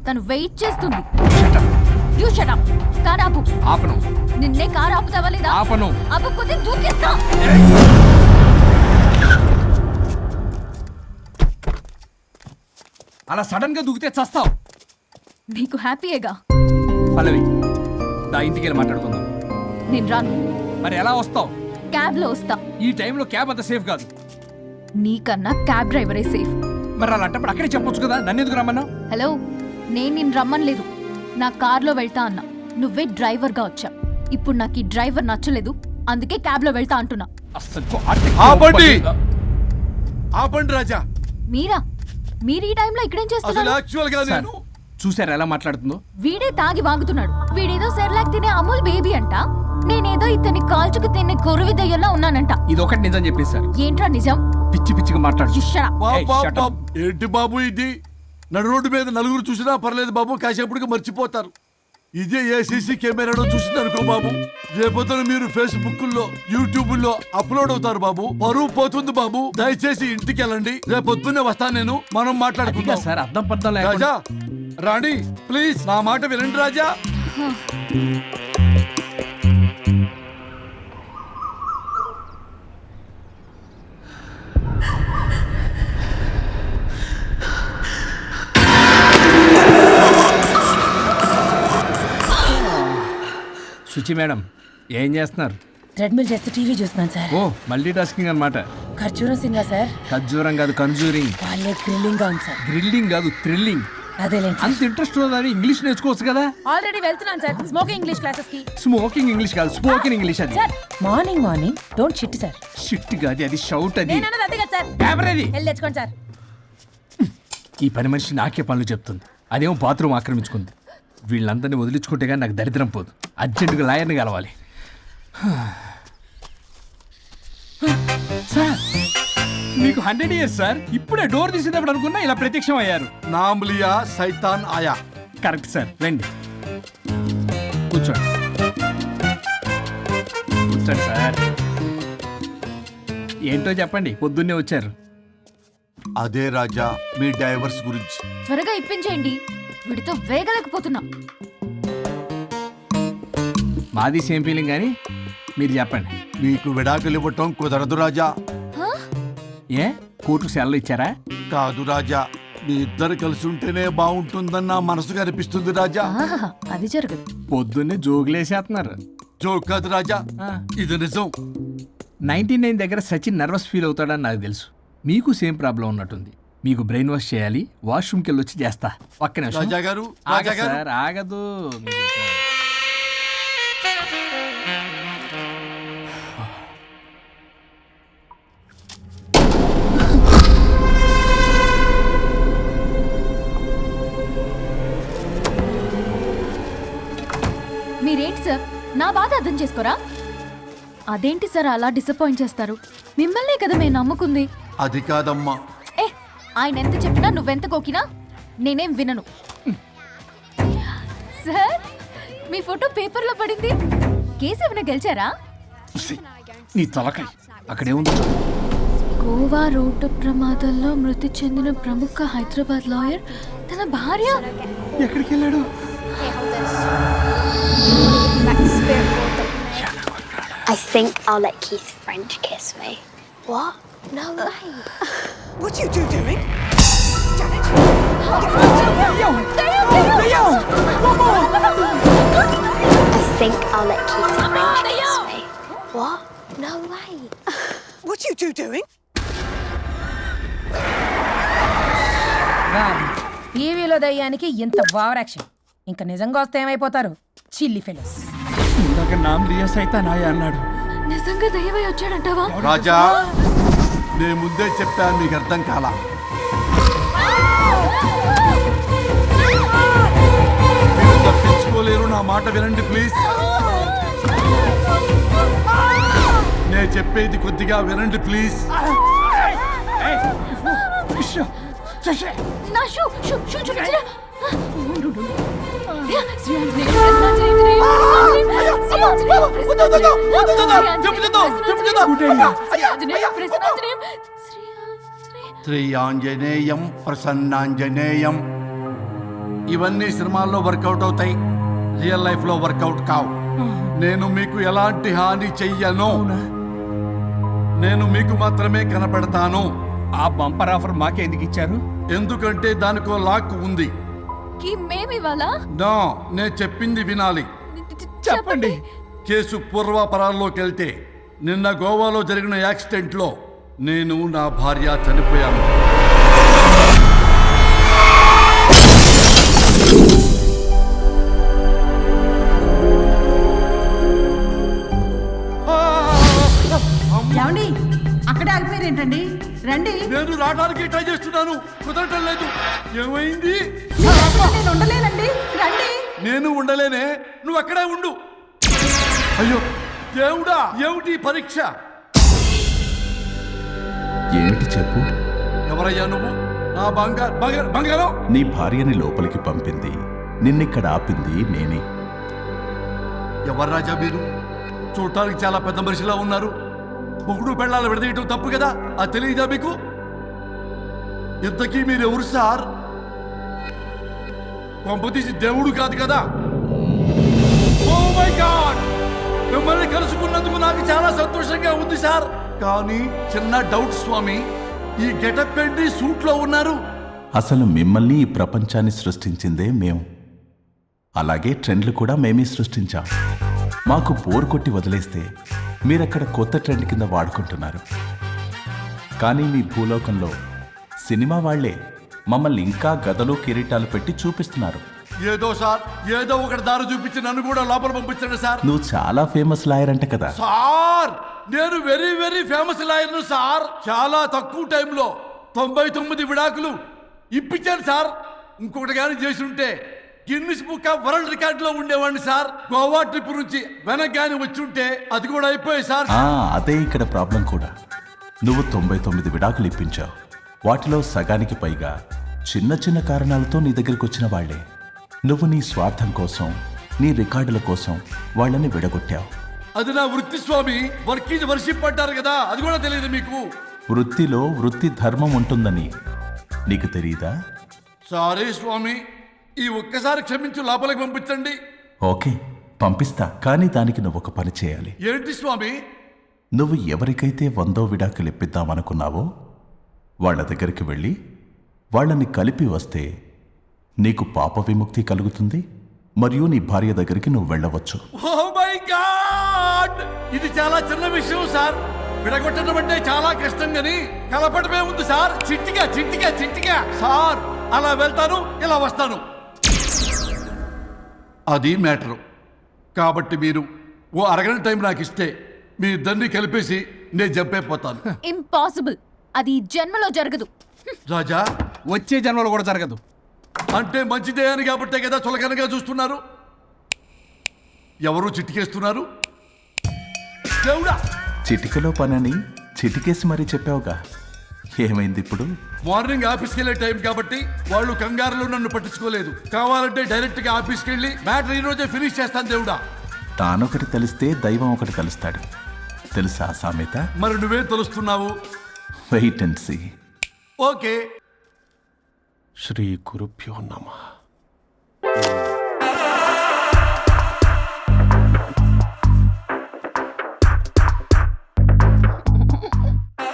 తను వెయిట్ చేస్తుంది. You shut up. కార్ ఆపు. ఆపను. నిన్నే కార్ ఆపుతావా లేదా? ఆపను. ఆపకపోతే దూకేస్తా. అలా సడన్ గా దూకితే చస్తావు. నీకు హ్యాపీయేగా? పల్లవి, దా ఇంటికి వెళ్ళి మాట్లాడుకుందాం. నేను రాను. మరి ఎలా వస్తావు? క్యాబ్ లో వస్తా. ఈ టైంలో క్యాబ్ అంత సేఫ్ కాదు. నీకన్నా క్యాబ్ డ్రైవరే సేఫ్. మరి అలాంటప్పుడు అక్కడే చెప్పొచ్చు కదా, నన్ను ఎందుకు రమ్మన్నావు? హలో, నేను నిన్ను రమ్మనలేదు. నా కార్లో వెళ్తా అన్నా. నువ్వే డ్రైవర్గా వచ్చా. ఇప్పుడు నాకు ఈ డ్రైవర్ నచ్చలేదు, అందుకే క్యాబ్ లో వెళ్తా అంటున్నా. ఆపండి. ఆపండి రాజా. మీరు ఈ టైంలో ఇక్కడేం చేస్తున్నారు? యాక్చువల్ గా నేను చూసారా ఎలా మాట్లాడుతుందో? వీడే తాగి వాగుతున్నాడు. వీడేదో సెర్లాక్ తినే అమూల్ బేబీ అంట. నేనేదో ఇతన్ని కాల్చుకు తినే కొరువి దయ్యంలో ఉన్నానంట. ఇది ఒకటి నిజం చెప్పేశారు. ఏంట్రా నిజం? పిచ్చి పిచ్చిగా మాట్లాడు. ఏంటి బాబు ఇది? నడు రోడ్డు మీద నలుగురు చూసినా పర్లేదు బాబు, కాసేపటికి మర్చిపోతారు. ఇదే ఏ సీసీ కెమెరాలో చూసింది అనుకో బాబు, రేపొద్దున మీరు ఫేస్బుక్ లో యూట్యూబ్ లో అప్లోడ్ అవుతారు బాబు. పరువు పోతుంది బాబు. దయచేసి ఇంటికి వెళ్ళండి, రేపొద్దునే వస్తాను నేను, మనం మాట్లాడుకుందాం. సార్ అర్థం పర్థం రాజా, రాణి, ప్లీజ్ నా మాట వినండి రాజా. శుచి మేడం, ఏం చేస్తున్నారు? ట్రెడ్మిల్ చేస్తూ టీవీ చూస్తున్నాను సార్. ఓ మల్టీ టాస్కింగ్ అనమాట. ఖర్జూరం సినిమా సార్. ఖర్జూరం కాదు కన్జూరింగ్. వాళ్ళే థ్రిల్లింగ్ గా ఉంది సార్. గ్రిల్లింగ్ కాదు థ్రిల్లింగ్. అదేలేండి. అంత ఇంట్రెస్ట్ ఉన్నదని ఇంగ్లీష్ నేర్చుకోవచ్చు కదా. ఆల్రెడీ వెళ్తున్నాను సార్ స్మోకింగ్ ఇంగ్లీష్ క్లాసెస్ కి. స్మోకింగ్ ఇంగ్లీష్ కాదు స్పోకెన్ ఇంగ్లీష్. అది sir morning don't shit sir. Shit కాదు అది షౌట్. అది నేను అన్నది అదే కదా సార్. కెమెరాది. వెళ్ళి తెచ్చుకోండి సార్. ఈ పని మనిషి నాకే పనులు చెప్తుంది, అదేమో బాత్రూమ్ ఆక్రమించుకుంది. వీళ్ళందరినీ వదిలించుకుంటే కానీ నాకు దరిద్రం పోదు. అర్జెంటుగా లాయర్ని కలవాలి. సార్ మీకు 100 years సార్. ఇప్పుడే డోర్ తీసేటప్పుడు అనుకున్నా ఇలా ప్రత్యక్షం అయ్యారు. నామ్లియా సైతాన్ ఆయా. Correct sir. రండి కూర్చోండి. కూర్చోండి సార్. ఏంటో చెప్పండి, పొద్దున్నే వచ్చారు. అదే రాజా మీ డైవర్స్ గురించి. త్వరగా ఇప్పించేయండి, వీడితో వేగలేకపోతున్నా. మాది సేమ్ ఫీలింగ్ కానీ మీరు చెప్పండి. మీకు విడాకులు ఇవ్వటం కుదరదు రాజా. ఏ కోర్టుకు సెలవు ఇచ్చారా? కాదు రాజా, మీ ఇద్దరు కలిసి ఉంటేనే బాగుంటుందని నా మనసుకు అనిపిస్తుంది రాజా. అది జరగదు. పొద్దున్నే జోగులేసేస్తున్నారు. జోక్ కాదు రాజా, ఇది నిజం. 99 దగ్గర సచిన్ నర్వస్ ఫీల్ అవుతాడని నాకు తెలుసు. మీకు సేమ్ ప్రాబ్లం ఉన్నట్టుంది. మీకు బ్రెయిన్ వాష్ చేయాలి. వాష్రూమ్కి వెళ్ళి వచ్చి చేస్తా. పక్కన రాజా గారు, రాజా గారు. సార్ ఆగదు. మీరేంటి సార్ నా బాధ అర్థం చేసుకోరా? అదేంటి సార్ అలా డిసప్పాయింట్ చేస్తారు? మిమ్మల్నే కదా మేము నమ్ముకుంది. అది కాదమ్మా. ఆయన ఎంత చెప్పినా నువ్వెంత కోకినా నేనేం వినను. సార్ మీ ఫోటో పేపర్లో పడింది. కేసు ఏమైనా గెలిచారా? నీ తలకాయ అక్కడేముంది? గోవా రోడ్డు ప్రమాదంలో మృతి చెందిన ప్రముఖ హైదరాబాద్ లాయర్ తన భార్య ఎక్కడికి వెళ్ళాడు? I think I'll let Keith French kiss me. What? No way. What are you doing? I think I'll let Keith French kiss me. What? No way. What are you doing? టీవీలో దయ్యానికి ఇంత over action. ఇంకా నిజంగా వస్తే ఏమైపోతారు చిల్లి fellows. ఇందాక నామ్లియా సైతాన్ ఆయా అన్నాడు. నిజంగా దయ్యమై వచ్చాడంటావా? రాజా నేను ముందే చెప్పాను, మీకు అర్థం కాలా. మీరు తప్పించుకోలేరు, నా మాట వినండి ప్లీజ్. నేను చెప్పేది కొద్దిగా వినండి ప్లీజ్. నా షూ చూపించరా? శ్రీయాంజనేయం ప్రసన్నాంజనేయం. ఇవన్నీ సినిమాల్లో వర్కౌట్ అవుతాయి, రియల్ లైఫ్ లో వర్కౌట్ కావు. నేను మీకు ఎలాంటి హాని చెయ్యను. నేను మీకు మాత్రమే కనపడతాను. ఆ బంపర్ ఆఫర్ మాకే ఎందుకు ఇచ్చారు? ఎందుకంటే దానికో లాక్ ఉంది. మేమివాలా? నా నేను చెప్పింది వినాలి. చెప్పండి. కేసు పూర్వాపరాల్లోకి వెళ్తే నిన్న గోవాలో జరిగిన యాక్సిడెంట్లో నేను నా భార్య చనిపోయాను. ఏమండి అక్కడే ఆగిపోయారు ఏంటండి? రండి. నేను రావడానికి ట్రై చేస్తున్నాను, కుదరటం లేదు. ఏమైంది? నేను ఉండలేనండి, రండి. నేను ఉండలేనే, నువ్వు అక్కడే ఉండు. అయ్యో దేవుడా, ఏమిటి పరీక్ష? ఏంటి చెప్పు. ఎవరయ్యా నువ్వు? నా బంగారం. నీ భార్యని లోపలికి పంపింది, నిన్నిక్కడ ఆపింది నేనే. ఎవరు రాజా మీరు? చూడటానికి చాలా పెద్ద మనిషిలా ఉన్నారు. మొగుడు పెళ్ళాలు విడదీయటం తప్పు కదా, అది తెలియదా మీకు? ఇంతకీ మీరెవరు సార్? కొంపతీసి దేవుడు కాదు కదా? ఓ మై గాడ్, మిమ్మల్ని కలుసుకున్నందుకు నాకు చాలా సంతోషంగా ఉంది సార్. కానీ చిన్న డౌట్ స్వామి, ఈ గెటప్ పెట్టి సూట్ లో ఉన్నారు. అసలు మిమ్మల్ని ఈ ప్రపంచాన్ని సృష్టించిందే మేము. అలాగే ట్రెండ్లు కూడా మేమే సృష్టించాం. మాకు బోర్ కొట్టి వదిలేస్తే మీరక్కడ కొత్త ట్రెండ్ కింద వాడుకుంటున్నారు. కానీ మీ భూలోకంలో సినిమా వాళ్లే మమ్మల్ని ఇంకా గదలు కిరీటాలు పెట్టి చూపిస్తున్నారు. ఏదో సార్ ఏదో ఒకటి దారి చూపించి నన్ను కూడా లోపల పంపించండి సార్. నువ్వు చాలా ఫేమస్ లాయర్ అంట కదా. సార్ నేను వెరీ వెరీ ఫేమస్ లాయర్ను సార్. చాలా తక్కువ టైంలో 99 విడాకులు ఇప్పించాను సార్. ఇంకొకటి కానీ చేసి ఉంటే Guinness book of world record లో ఉండేవాడిని సార్. గోవా ట్రిప్ నుంచి వెనక్ గాని వచ్చి ఉంటే అది కూడా అయిపోయాయి సార్. అదే ఇక్కడ ప్రాబ్లం కూడా. నువ్వు 99 విడాకులు ఇప్పించావు. వాటిలో సగానికి పైగా చిన్న చిన్న కారణాలతో నీ దగ్గరికి వచ్చిన వాళ్లే. నువ్వు నీ స్వార్థం కోసం, నీ రికార్డుల కోసం వాళ్ళని విడగొట్టావు. అది నా వృత్తి స్వామి. వర్క్ ఈజ్ వర్షిప్ అంటారు కదా, అది కూడా తెలియదు మీకు. వృత్తిలో వృత్తి ధర్మం ఉంటుందని నీకు తెలియదా? సారీ స్వామి, ఈ ఒక్కసారి క్షమించు, లోపలికి పంపించండి. ఓకే, పంపిస్తా. కానీ దానికి నువ్వు ఒక పని చేయాలి. ఏంటి స్వామి? నువ్వు ఎవరికైతే 100వ విడాకులు ఇప్పిద్దామనుకున్నావో వాళ్ళ దగ్గరికి వెళ్ళి వాళ్ళని కలిపి వస్తే నీకు పాప విముక్తి కలుగుతుంది. మరియు నీ భార్య దగ్గరికి నువ్వు వెళ్ళవచ్చు. ఓ మై గాడ్, ఇది చాలా చిన్న విషయం సార్. విడగొట్టడం అంటే చాలా కష్టం గని కలపడమే ఉంది సార్. చిట్టిగా చిట్టిగా చిట్టిగా సార్. అలా వెళ్తాను, ఇలా వస్తాను. అది మ్యాటరు. కాబట్టి మీరు ఓ అరగంట టైం నాకు ఇస్తే మీ ఇద్దరిని కలిపేసి నేను చంపైపోతాను. ఇంపాసిబుల్. అది ఈ జన్మలో జరగదు. రాజా, వచ్చే జన్మలో కూడా జరగదు. అంటే మంచిదే అని కాబట్టే కదా చులకనగా చూస్తున్నారు. ఎవరు చిట్టికేస్తున్నారు? దేవుడా, చిటికలో పనని చిటికేసి మరీ చెప్పావుగా. ఏమైంది ఇప్పుడు? మార్నింగ్ ఆఫీస్కి వెళ్ళే టైం కాబట్టి వాళ్ళు కంగారులో నన్ను పట్టించుకోలేదు. కావాలంటే డైరెక్ట్ గా ఆఫీస్కి వెళ్ళి మ్యాటర్ ఈ రోజే ఫినిష్ చేస్తాను. దేవుడా, తానొకటి తెలిస్తే దైవం ఒకటి కలుస్తాడు. తెలుసా సామెత? మరి నువ్వే తెలుస్తున్నావు. Wait and see. ఓకే. శ్రీ గురుభ్యో నమః.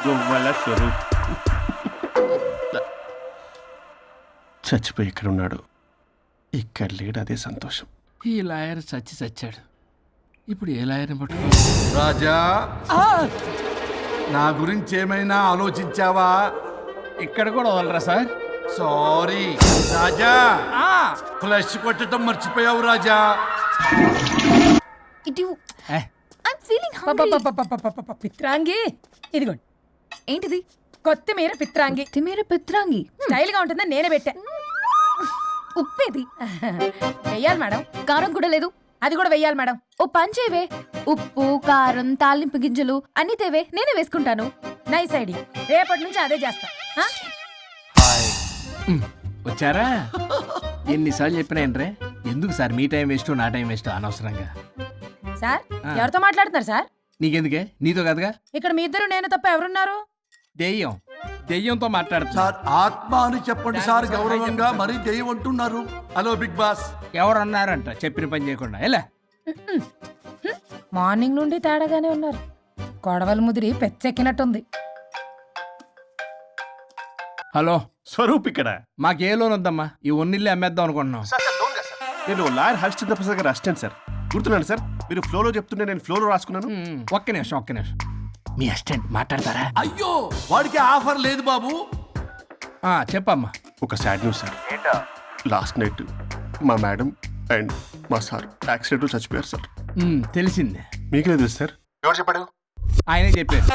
గొవ్వల స్వరూప్ చచ్చిపోయి ఇక్కడ ఉన్నాడు. ఇక్కడ లేడు, అదే సంతోషం. ఈ లాయర్ చచ్చాడు. ఇప్పుడు ఏ లాయర్ని పట్టుకో? రాజా, నా గురించి ఏమైనా ఆలోచించావా? ఇక్కడ కూడా వదలరా సార్. సారీ రాజా, ఫ్లష్ కొట్టడం మర్చిపోయావు రాజా. పిత్రాంగి, ఇదిగోండి. ఏంటిది? కొత్తిమీర పిత్రాంగి. పిత్రాంగి స్టైల్ గా ఉంటుందని నేనే పెట్టా. ఉప్పేది వెయ్యాలి మేడం. కారం కూడా లేదు. అది కూడా వెయ్యాలి మేడం. ఓ పంచేవే. ఉప్పు, కారం, తాలింపు గింజలు అన్ని తేవే, నేనే వేసుకుంటాను. Nice idea. రేపటి నుంచి అదే చేస్తా. వచ్చారా? ఎన్నిసార్లు చెప్పినా ఏంట్రే? ఎందుకు సార్ మీ టైం వేస్ట్, నా టైం వేస్ట్ అనవసరంగా? సార్, ఎవరితో మాట్లాడుతున్నారు సార్? నీకెందుకే? నీతో కదగా. ఇక్కడ మీ ఇద్దరు నేను తప్ప ఎవరున్నారు? దెయ్యంతో మాట్లాడుతున్నా. సార్, ఆత్మ అని చెప్పండి సార్ గౌరవంగా. మరీ దెయ్యం అంటున్నారు. Hello big boss. ఎవరు అన్నారంట చెప్పిన పని చేయకుండా? ఎలా మార్నింగ్ నుండి తేడాగానే ఉన్నారు. గొడవల ముదిరి పెచ్చెక్కినట్టుంది. హలో స్వరూప్ ఇక్కడ. మాకే లోన్ వద్దమ్మా. ఈ ఒన్నిల్లు అమ్మేద్దాం అనుకుంటున్నాం. నేను లాయర్ హరిశ్చంద్ర ప్రసాద్ గారు అసిస్టెంట్ సార్. గుర్తున్నాను సార్, మీరు ఫ్లోలో చెప్తుంటే నేను ఫ్లోలో రాసుకున్నాను. ఒక్క నిమిషం. మీ అసిస్టెంట్ మాట్లాడతారా? అయ్యో, వాడికి ఆఫర్ లేదు బాబు. చెప్పమ్మా. ఒక sad news sir. Last night మా మేడం అండ్ మా సార్ యాక్సిడెంట్ చచ్చిపోయారు సార్. తెలిసిందే. మీకే తెలుసు సార్. ఎవరు చెప్పాడు? ఆయనే చెప్పారు.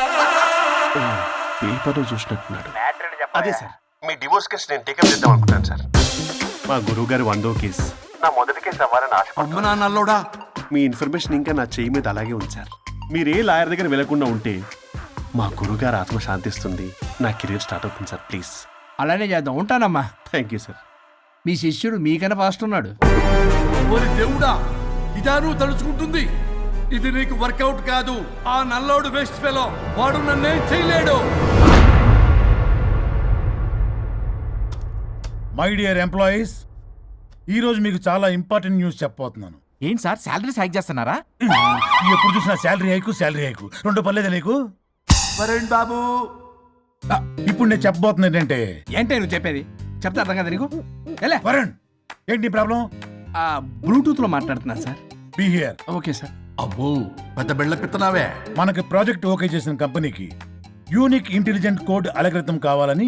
పేపర్లో చూసినట్టున్నాడు. అదే సార్, మీ డివోర్స్ కేసు నేను టేకప్ చేద్దాం అనుకుంటాను సార్. మా గురువు గారి 100వ కేసు నా మొదటి కేసు అవ్వాలని ఆశ. అమ్మ నాన్నల్లోడా, మీ ఇన్ఫర్మేషన్ ఇంకా నా చెయ్యి మీద అలాగే ఉంది సార్. మీరు ఏ లాయర్ దగ్గర వెళ్లకుండా ఉంటే మా గురువుగారు ఆత్మ శాంతిస్తుంది. నా కెరీర్ స్టార్ట్ అవుతుంది సార్. ప్లీజ్ అలానే చేద్దాం. ఉంటానమ్మా. Thank you sir. మీ శిష్యుడు మీకన్నా ఫాస్ట్ ఉన్నాడు. ఓరి దేవుడా, ఇదా నువ్వు తలుచుకుంటుంది? ఇది నీకు వర్కౌట్ కాదు. ఆ నల్లోడు వేస్ట్ ఫెలో, వాడు నన్నేం చేయలేడు. మై డియర్ ఎంప్లాయీస్, ఈరోజు మీకు చాలా ఇంపార్టెంట్ న్యూస్ చెప్పబోతున్నాను. ఏంటి సార్, శాలరీస్ హైక్ చేస్తున్నారా? ఎప్పుడు చూసినా శాలరీ హైకు రెండు పర్లేదా నీకు? వరుణ్ బాబు, ఇప్పుడు నేను చెప్పబోతున్నా ఏంటంటే. ఏంటే నువ్వు చెప్పేది? చెప్తా అర్థం కదా నీకు? వరుణ్, ఏంటి ప్రాబ్లం? బ్లూటూత్ లో మాట్లాడుతున్నా sir. Be here. Okay sir. అబ్బో పెద్ద బిళ్ళ పిత్తనావే. మనకి ప్రాజెక్ట్ ఓకే చేసిన కంపెనీకి యూనిక్ ఇంటెలిజెంట్ కోడ్ అలకృతం కావాలని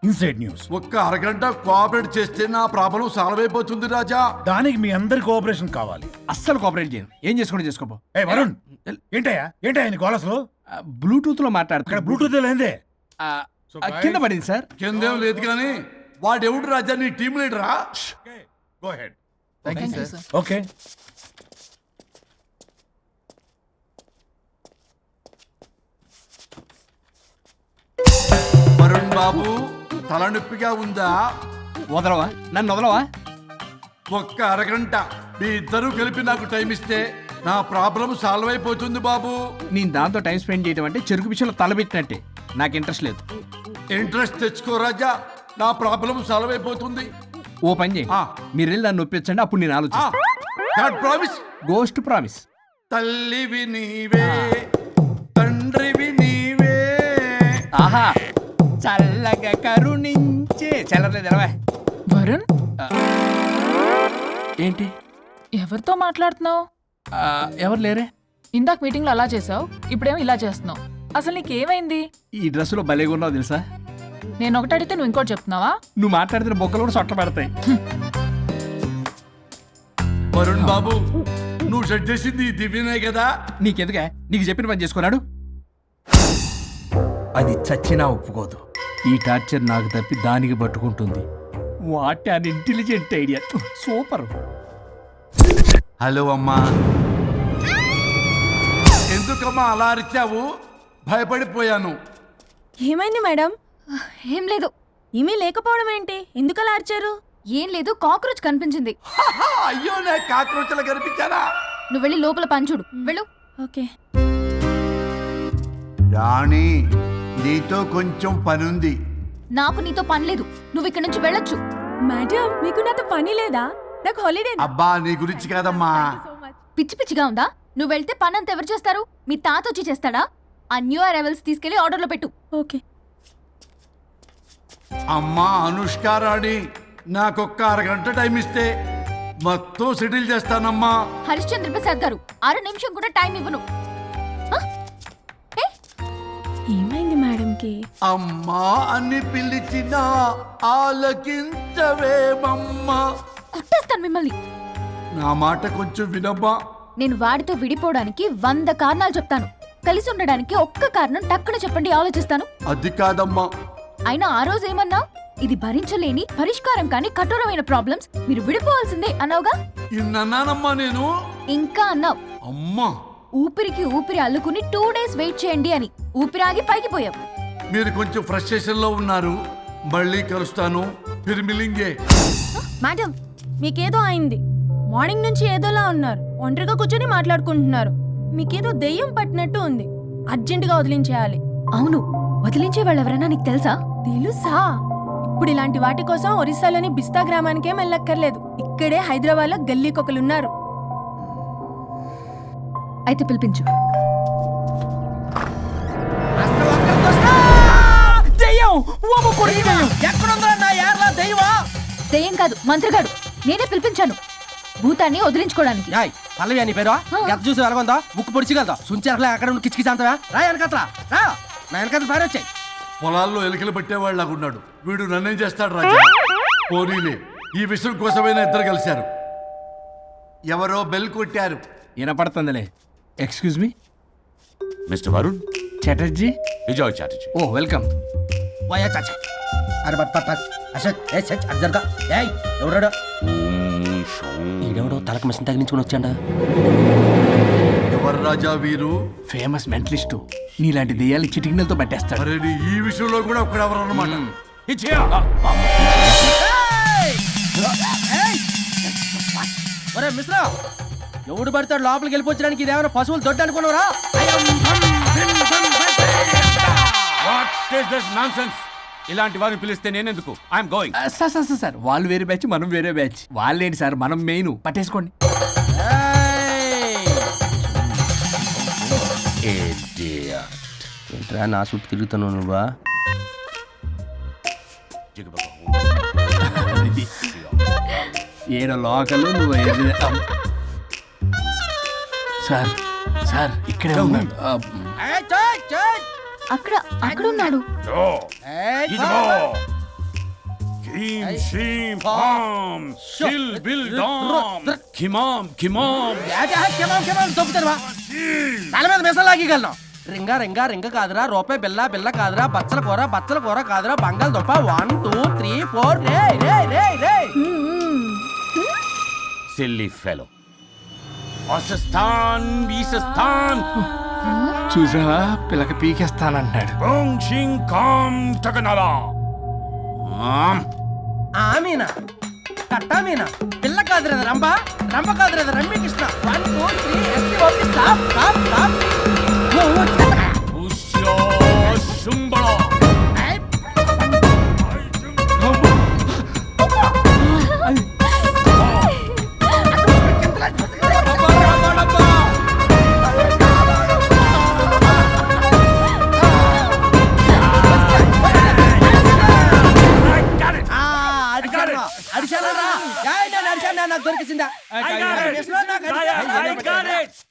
ఇన్సైడ్ న్యూస్. ఒక్క అరగంట కోఆపరేట్ చేస్తే నా ప్రాబ్లం సాల్వ్ అయిపోతుంది రాజా. దానికి మీ అందరి కోఆపరేషన్ కావాలి. అస్సలు కోఆపరేట్ చేయను. ఏం చేసుకోండి చేసుకోపో. ఏ వరుణ్, ఏంటయ్యా నీ గోలసలు? బ్లూటూత్ లో మాట్లాడుతున్నా. ఇక్కడ బ్లూటూత్ లేదే. కింద పడింది సార్. కిందేం లేదు కానీ వాడెవడు రాజా నీ టీం లీడరా? Go ahead. Thank you sir. Okay. Varun బాబు తలనొప్పిగా ఉందా? వదలవా? నన్ను వదలవా? ఒక్క అరగంట మీ ఇద్దరూ కలిపి నాకు టైం ఇస్తే నా ప్రాబ్లం సాల్వ్ అయిపోతుంది బాబు. నేను దాంతో టైం స్పెండ్ చేయడం అంటే చెరుకు విషయంలో తలబెట్టినట్టే. నాకు ఇంట్రెస్ట్ లేదు. ఇంట్రెస్ట్ తెచ్చుకో రాజా, నా ప్రాబ్లం సాల్వ్ అయిపోతుంది. ఓ పని చేయి, మీరు వెళ్ళి నన్ను ఒప్పించండి, అప్పుడు నేను ఆలోచిస్తాను. ప్రామిస్. Ghost promise. తల్లివి నీవే, తండ్రివి నీవే. ఆహా, చల్లగా కరుణించే. చల్లలేదు ఎలవా. వరుణ్, ఏంటి? ఎవరితో మాట్లాడుతున్నావు? ఎవరు లేరే. ఇందాక మీటింగ్ లో అలా చేసావు, ఇప్పుడేమో ఇలా చేస్తున్నావు. అసలు నీకేమైంది? ఈ డ్రెస్సులో భలేగా ఉన్నావు తెలుసా. నేను ఒకటి అడిగితే నువ్వు ఇంకోటి చెప్తున్నావా? నువ్వు మాట్లాడితే బొక్కలు కూడా సొట్ట పడతాయి. వరుణ్ బాబు, నువ్వు సెట్ చేసింది ఈ దివ్యనే కదా. నీకెందుకే? నీకు చెప్పిన పని చేసుకున్నాడు. అది చచ్చినా ఒప్పుకోదు. ఈ టార్చర్ నాకు తప్పి దానికి పట్టుకుంటుంది. What an intelligent idea. Super. Hello అమ్మా. ఎందుకమ్మా అలా అరిచావు? భయపడిపోయాను. ఏమైంది మేడం? ఏం లేదు. ఏమీ లేకపోవడం ఏంటి? ఎందుకలా అరిచారు? ఏం లేదు, కాక్రోచ్ కనిపించింది. అయ్యో, నా కాక్రోచ్లు కనిపించారా? నువ్వు వెళ్ళి లోపల పని చూడు. వెళ్ళు. ఓకే. రాణి, నీతో కొంచెం పనుంది. నాకు నీతో పని లేదు. నువ్వు ఇక్కడ నుంచి వెళ్ళొచ్చు. మేడం, మీకు నాతో పని లేదా? నాకు హాలిడే. అబ్బా, నీ గురించి కాదమ్మా. పిచ్చి పిచ్చిగా ఉందా? నువ్వు వెళ్తే పని అంతా ఎవరు చేస్తారు? మీ తాత వచ్చి చేస్తాడా? ఆ న్యూ అరైవల్స్ తీసుకెళ్లి ఆర్డర్లో పెట్టు. ఓకే. అమ్మా అనుష్క రాణి, నాకొక్క అరగంట టైం ఇస్తే మొత్తం సెటిల్ చేస్తానమ్మా. హరిశ్చంద్ర ప్రసాద్ గారు, 6 నిమిషం కూడా టైం ఇవ్వను. ఏమైంది మేడంకి? అమ్మా అని పిలిచినా ఆలకించవేమమ్మా. కుట్టేస్తాను మిమ్మల్ని. నా మాట కొంచెం వినమ్మా. నేను వాడితో విడిపోవడానికి 100 కారణాలు చెప్తాను. కలిసి ఉండడానికి ఒక్క కారణం టక్కున చెప్పండి, ఆలోచిస్తాను. అది కాదమ్మా. అయినా ఆ రోజు ఏమన్నా? ఇది భరించలేని పరిష్కారం కాని కఠోరమైన ప్రాబ్లమ్స్, మీరు విడిపోవాల్సిందే అన్నావుగా. ఇన్నానమ్మా నేను. ఇంకా అన్నావు. అమ్మా, ఊపిరికి ఊపిరి అల్లుకుని 2 days వెయిట్ చేయండి అని. ఊపిరాగి పైకి పోయావు. మీరు కొంచెం ఫ్రస్ట్రేషన్ లో ఉన్నారు. మళ్ళీ కలుస్తాను. ఫిర్మిలింగే. మేడం, మీకేదో అయింది. మార్నింగ్ నుంచి ఏదోలా ఉన్నారు. ఒంటరిగా కూర్చొని మాట్లాడుకుంటున్నారు. మీకేదో దెయ్యం పట్టినట్టు ఉంది. అర్జెంటుగా వదిలించేయాలి. అవును, వదిలించే వాళ్ళు ఎవరైనా నీకు తెలుసా? తెలుసా? ఇప్పుడు ఇలాంటి వాటి కోసం ఒరిస్సాలోని బిస్తా గ్రామానికేం వెళ్ళక్కర్లేదు. ఇక్కడే హైదరాబాద్లో గల్లీకొకలున్నారు. అయితే పిలిపించు. దెయ్యం కాదు, మంత్రగాడు. నేనే పిలిపించాను భూతాన్ని వదిలించుకోవడానికి. పల్లవి అని పేరు చూసి వెలగొందా? ముక్కు పొడిచిగలదా? సుంచరలే అక్కడ కిచకిచ అంతవా? రా వెనకట్రా, రా. నా వెనకట్ల పారి వచ్చాయి. పొలాల్లో ఎలుకలు పట్టేవాళ్ళగా ఉన్నాడు వీడు. నన్నేం చేస్తాడు రాజా? పోనీలే, ఈ విషయం కోసమైనా ఇద్దరు కలిశారు. ఎవరో బెల్ కొట్టారు. వినపడుతుందిలే. Excuse me, mister Varun Chatterjee. Vijay Chatterjee. Oh, welcome. వయా చాచా. అరే బట్ పట్ పట్. అశోక్, ఏ సచ్ అర్జర్గా. ఏయ్, ఎవరాడు? ఈడెవడో తలకు మిషన్ తగిలించుకుని వచ్చాడా? ఎవరు రాజా వీరు? Famous mentalist. నీలాంటి దెయ్యాలు చిటికినలతో పట్టేస్తాడు. అరే, ఈ విషయంలో కూడా ఒకడెవరు అన్నమాట. ఒరే మిశ్రా, ఎవడు పడతాడు లోపలికి వెళ్ళిపోవడానికి? ఇదేమైనా పశువులు దొడ్డు అనుకున్నారా? ఇలాంటి వారిని పిలిస్తే నేనెందుకు? I'm going. సార్ వాళ్ళు వేరే బ్యాచ్, మనం వేరే బ్యాచ్. వాళ్ళేంటి సార్, మనం మెయిన్. పట్టేసుకోండి. ఏంట్రా నా చుట్టూ తిరుగుతున్నావు నువ్వా? ఏడో లోకలు నువ్వు. సార్ సార్ ఇక్కడే ఉన్నాడు. అక్కడ అక్కడ ఉన్నాడు. తల మీద మెసలాగలను రింగా రింగా రింగ కాదురా, రూపాయి బిల్ల బిల్ల కాదురా, బచ్చల కూర కాదురా, బంగాళదుంప 1 2 3 4 రే రే రే రే. Silly fellow. అసస్థాన్ బీసస్థాన్ చూసావా పిల్లకి పీకేస్తానంటాడు. మీనా కట్టా మీనా పిల్ల కాదురా రంభ, రంభ కాదురా Ramya Krishna. 1 2 3 ST OP stop stop stop.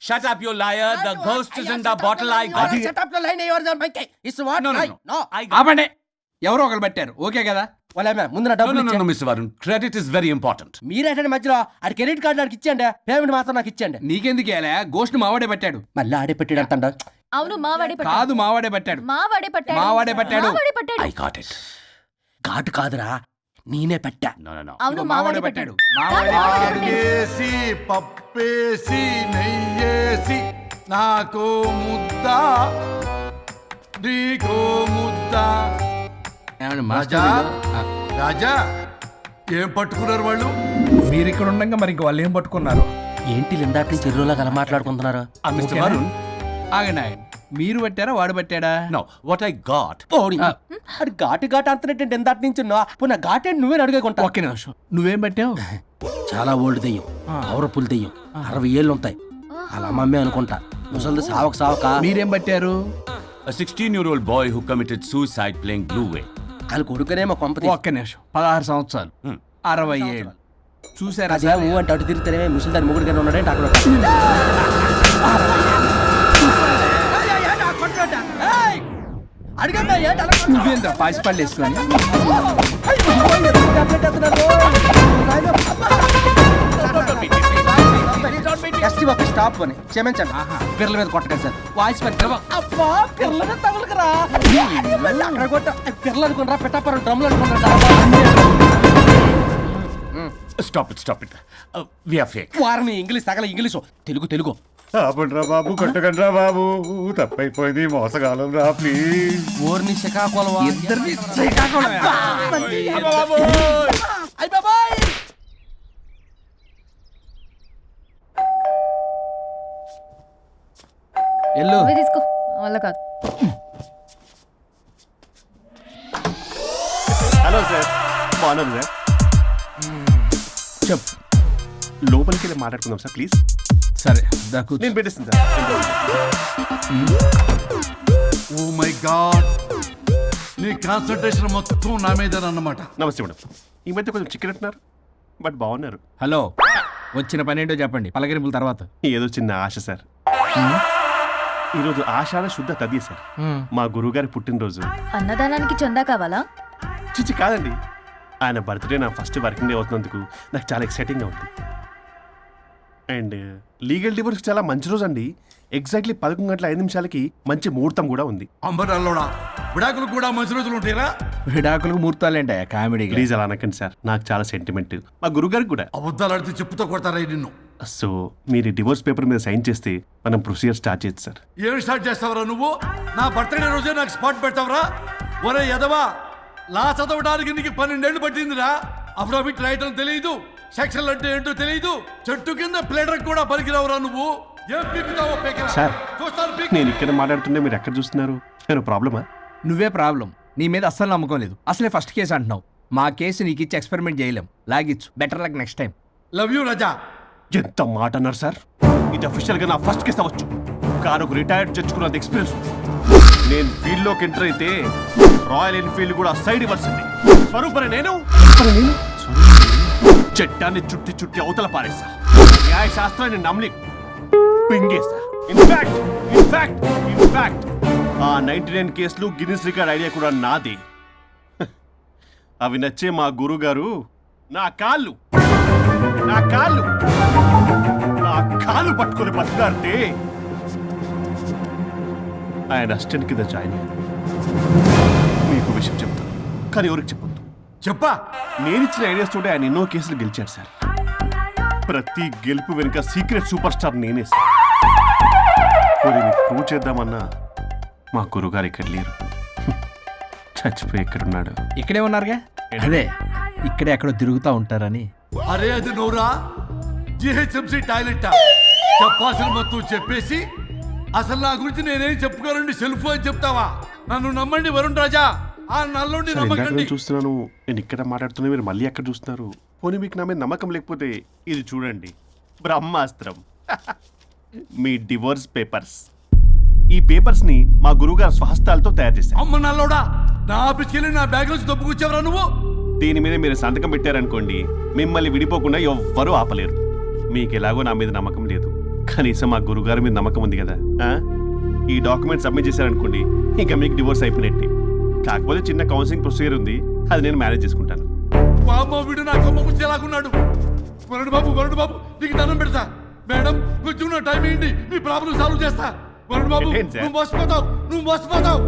Shut up, you liar. The ghost is in the bottle. I got it. Shut up the line. It's what? No. ఆపండి, ఎవరో ఒకరు పెట్టారు. ఓకే కదా? ముందు నా డబ్బులు No, Mr. Varun. Credit is very important. మీరేటండి మధ్యలో ఆడి credit card నాకు ఇచ్చేయండి, పేమెంట్ మాత్రం నాకు ఇచ్చేయండి. నీకెందుకు ఇలా గోష్ట్ మావాడే పెట్టాడు. మళ్ళీ ఆడే పెట్టాడు అంట. అవును మావాడే పట్టాడు. కాదు మావాడే పెట్టాడు. మావాడే పట్టాడు. మావాడే పట్టాడు. మావాడే పట్టాడు. I got it. ఘాటు కాదురా, నేనే పెట్టా. No. అవును మావాడే పట్టాడు. ఆకేసి పప్పేసి నెయ్యేసి నాకు ముద్ద నీకో ముద్ద. రాజా రాజా ఏం పట్టుకున్నారు వాళ్ళు? మీరు ఇక్కడ ఉండగా మరి ఇంక వాళ్ళు ఏం పట్టుకున్నారు? ఏంటి ఇందాక నుంచి చెరువులా కల మాట్లాడుకుంటున్నారు? Mr. Varun. ఆగండి, మీరు పట్టారా వాడు పట్టాడా? No, what I got. అది ఘాటు అంటున్నట్టు ఇందాటి నుంచి నా ఘాటు ఏంటి నువ్వే అడుగుకుంటా. ఒక్క నిమిషం, నువ్వేం పట్టావు? చాలా ఓల్డ్ దెయ్యం, పవర్ఫుల్ దెయ్యం, 60 ఏళ్ళు ఉంటాయి. అలా అమ్మమ్మే అనుకుంటా. ముసలిది సావక మీరేం పట్టారు? A 16-year-old boy who committed suicide playing Blue Way. వాళ్ళు కొడుకునేమో కొంపతి. ఒక్క నిమిషం, 16 సంవత్సరాలు, 60 ఏళ్ళు చూసారా? అదే ఊ అంటే అటు తిరిగితేనే ముసలి దాని ముగ్గురు కింద ఉన్నాడంటే అక్కడ నువ్వేంద్ర పాసిపళ్ళు వేసుకొని ఎస్టీ బాబు స్టాప్ అని క్షమించండి. పిల్లల మీద కొట్టకండి సార్. వాయిస్ అబ్బా పిల్లల మీద తగులుకురా అక్కడ కొట్ట పిల్లలు అనుకున్నారా, పెట్టాపరం డ్రమ్లు అనుకున్నారా? Stop it. We are fake. వారిని ఇంగ్లీష్ తగల ఇంగ్లీషు తెలుగు. ఆపండ్రా బాబు, కొట్టకండ్రా బాబు, తప్పైపోయింది, మోసగాలం రా ప్లీజ్. ఊరిని శ్రీకాకుళం ఇద్దరిని శ్రీకాకుళం. ఎల్లు నువ్వే తీసుకో, వల్ల కాదు. హలో సార్, బాగున్నాను సార్. చెప్పు. లోపలికి వెళ్ళి మాట్లాడుకుందాం సార్ ప్లీజ్. సరే దాకు నేను పెట్టేస్తాను సార్. ఓ మై గాడ్, నీ కాన్సంట్రేషన్ మొత్తం నా మీద అన్నమాట. నమస్తే మేడం. ఈ మధ్య కొంచెం చికెన్ అంటున్నారు, బట్ బాగున్నారు. హలో, వచ్చిన పని ఏంటో చెప్పండి, పలకరింపుల తర్వాత. ఏదో చిన్న ఆశ సార్. ఈరోజు ఆషాఢ శుద్ధ తది సార్, మా గురువుగారి పుట్టినరోజు. అన్నదానానికి చందా కావాలా? చిచ్చి కాదండి, ఆయన బర్త్డే నా ఫస్ట్ వర్కింగ్ డే అవుతున్నందుకు నాకు చాలా ఎక్సైటింగ్గా ఉంది. అండ్ లీగల్ డివోర్స్ చాలా మంచి రోజు అండి. ఎగ్జాక్ట్లీ 11:05 మంచి ముహూర్తం కూడా ఉంది. అంబరాల్లోడా విడాకులు కూడా మంచి రోజులు ఉంటాయిరా? విడాకులకు ముహూర్తాలేంటా కామెడీ? ప్లీజ్ అలా అనకండి సార్, నాకు చాలా సెంటిమెంట్, మా గురుగారికి కూడా. అబద్ధాలు ఆడితే చెప్పుతో కొడతారా నిన్ను? సో మీరు డివోర్స్ పేపర్ మీద సైన్ చేస్తే మనం ప్రొసీజర్ స్టార్ట్ చేయొచ్చు సార్. ఏం స్టార్ట్ చేస్తావరా నువ్వు? నా బర్త్డే రోజే నాకు స్పాట్ పెడతావరా? ఒరే ఎదవా, లా చదవడానికి నీకు 12 ఏళ్ళు పట్టిందిరా. అఫిడవిట్ రాయటం తెలియదు, సెక్షన్ అంటే ఏంటో తెలియదు, చెట్టు కింద ప్లేడర్ కూడా పలికిరావురా నువ్వు. ఏం పీకుతావో పేకరా. సార్, చూస్తాను పీక్. నేను ఇక్కడ మాట్లాడుతుంటే మీరు ఎక్కడ చూస్తున్నారు? నేను ప్రాబ్లమా? నువ్వే ప్రాబ్లం. నీ మీద అస్సలు నమ్మకం లేదు. అసలే ఫస్ట్ కేసు అంటున్నావు. మా కేసు నీకు ఇచ్చి ఎక్స్పెరిమెంట్ చేయలేం. లాగిచ్చు. Better luck next time. Love you Raja. ఎంత మాట అన్నారు సార్. ఇది అఫీషియల్ గా నా ఫస్ట్ కేసు అవ్వచ్చు, కానీ ఒక రిటైర్డ్ జడ్జ్కున్నది ఎక్స్పీరియన్స్. నేను ఫీల్డ్ లోకి ఎంటర్ అయితే రాయల్ ఎన్ఫీల్డ్ కూడా సైడ్ ఇవ్వాల్సింది. స్వరూపరే నేను చట్టాన్ని చుట్టి అవతల పారేస్తా. న్యాయ శాస్త్రాన్ని నమ్మి పింగేస్తా. ఇన్ఫాక్ట్ ఆ 99 కేసులు గిన్నిస్ రికార్డ్ ఐడియా కూడా నాది. అవి నచ్చే మా గురుగారు నా కాళ్ళు పట్టుకొని బతుకాడితే ఆయన అసిస్టెంట్ కింద జాయిన్ అయ్యాను. మీకు విషయం చెప్తాను, కానీ ఎవరికి చెప్పొద్దు. చెప్పా. నేను ఇచ్చిన ఐడియాస్ తోటి ఆయన ఎన్నో కేసులు గెలిచాడు సార్. ప్రతి గెలుపు వెనుక సీక్రెట్ సూపర్ స్టార్ నేనే సార్. ప్రూవ్ చేద్దామన్నా మా గురుగారు ఇక్కడ లేరు, చచ్చిపోయి ఎక్కడున్నాడు. ఇక్కడే ఉన్నారుగా, అదే ఇక్కడే ఎక్కడో తిరుగుతూ ఉంటారని. అరే అది నోరా జిహెచ్ఎంసీ టాయిలెట్ చెప్పాల్సిన మొత్తం చెప్పేసి అసలు నా గురించి నేనేం చెప్పుకోనండి సెల్ఫ్ అని చెప్తావా? నన్ను నమ్మండి వరుణ్ రాజా, ఆ నల్లుండి నమ్మకండి. చూస్తున్నాను నేను ఇక్కడ మాట్లాడుతున్నా, మీరు మళ్ళీ ఎక్కడ చూస్తున్నారు? పోనీ మీకు నా మీద నమ్మకం లేకపోతే ఇది చూడండి, బ్రహ్మాస్త్రం. మీ డివోర్స్ పేపర్స్. ఈ పేపర్స్ ని మా గురువుగారు స్వహస్తాలతో తయారు చేశారు. అమ్మ నల్లోడా, నా ఆఫీస్కి వెళ్ళి నా బ్యాగ్ నుంచి దొప్పుకొచ్చావరా నువ్వు? దీని మీద మీరు సంతకం పెట్టారనుకోండి, మిమ్మల్ని విడిపోకుండా ఎవ్వరూ ఆపలేరు. మీకు ఎలాగో నా మీద నమ్మకం లేదు, కనీసం మా గురుగారి మీద నమ్మకం ఉంది కదా. ఈ డాక్యుమెంట్ సబ్మిట్ చేశారనుకోండి, ఇంకా మీకు డివోర్స్ అయిపోయినట్టే. కాకపోతే చిన్న కౌన్సిలింగ్ ప్రొసీజర్ ఉంది, అది నేను మేనేజ్ చేసుకుంటాను. వీడు నా కొమ్మ గురించి ఎలాగున్నాడు? వరుణ్ బాబు నీకు దండం పెడతా. మేడం కొంచెం నా టైం ఏంటి, నీ ప్రాబ్లం సాల్వ్ చేస్తా. వరుణ్ బాబు నువ్వు మోసపోతావు.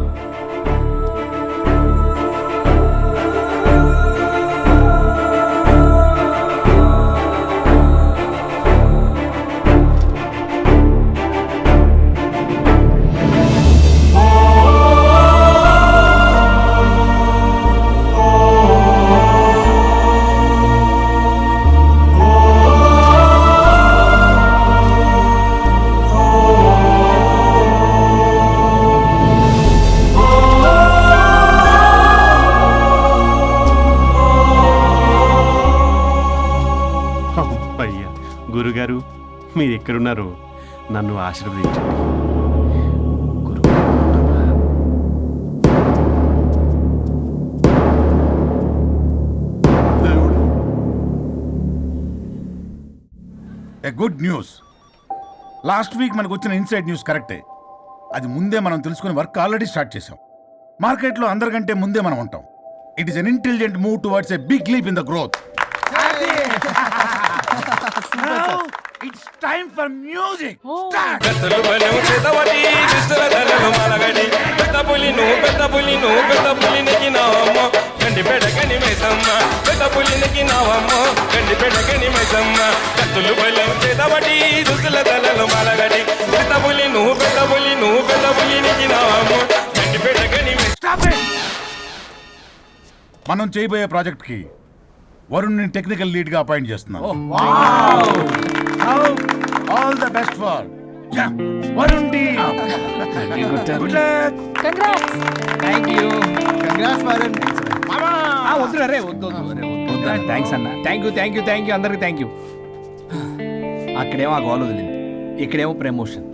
గురుగారు మీరు ఎక్కడున్నారో నన్ను ఆశీర్వదించండి. A good news. Last week మనకు వచ్చిన ఇన్సైడ్ న్యూస్ కరెక్టే. అది ముందే మనం తెలుసుకుని వర్క్ ఆల్రెడీ స్టార్ట్ చేసాం. మార్కెట్లో అందరికంటే ముందే మనం ఉంటాం. It is an intelligent move towards a big leap in the growth. It's time for music. Start. Stop it. మనం చేయబోయే ప్రాజెక్ట్ కి వరుణ్ ని టెక్నికల్ లీడ్ గా అపాయింట్ చేస్తున్నాం. All the best for Varun డి. Good luck. Congrats. Thank you. Congrats Varun. వద్దురా రే, వద్దు. థ్యాంక్స్ అన్న. థ్యాంక్ యూ అందరికి థ్యాంక్ యూ. అక్కడేమో ఆ గోల్ వదిలింది, ఇక్కడేమో ప్రమోషన్.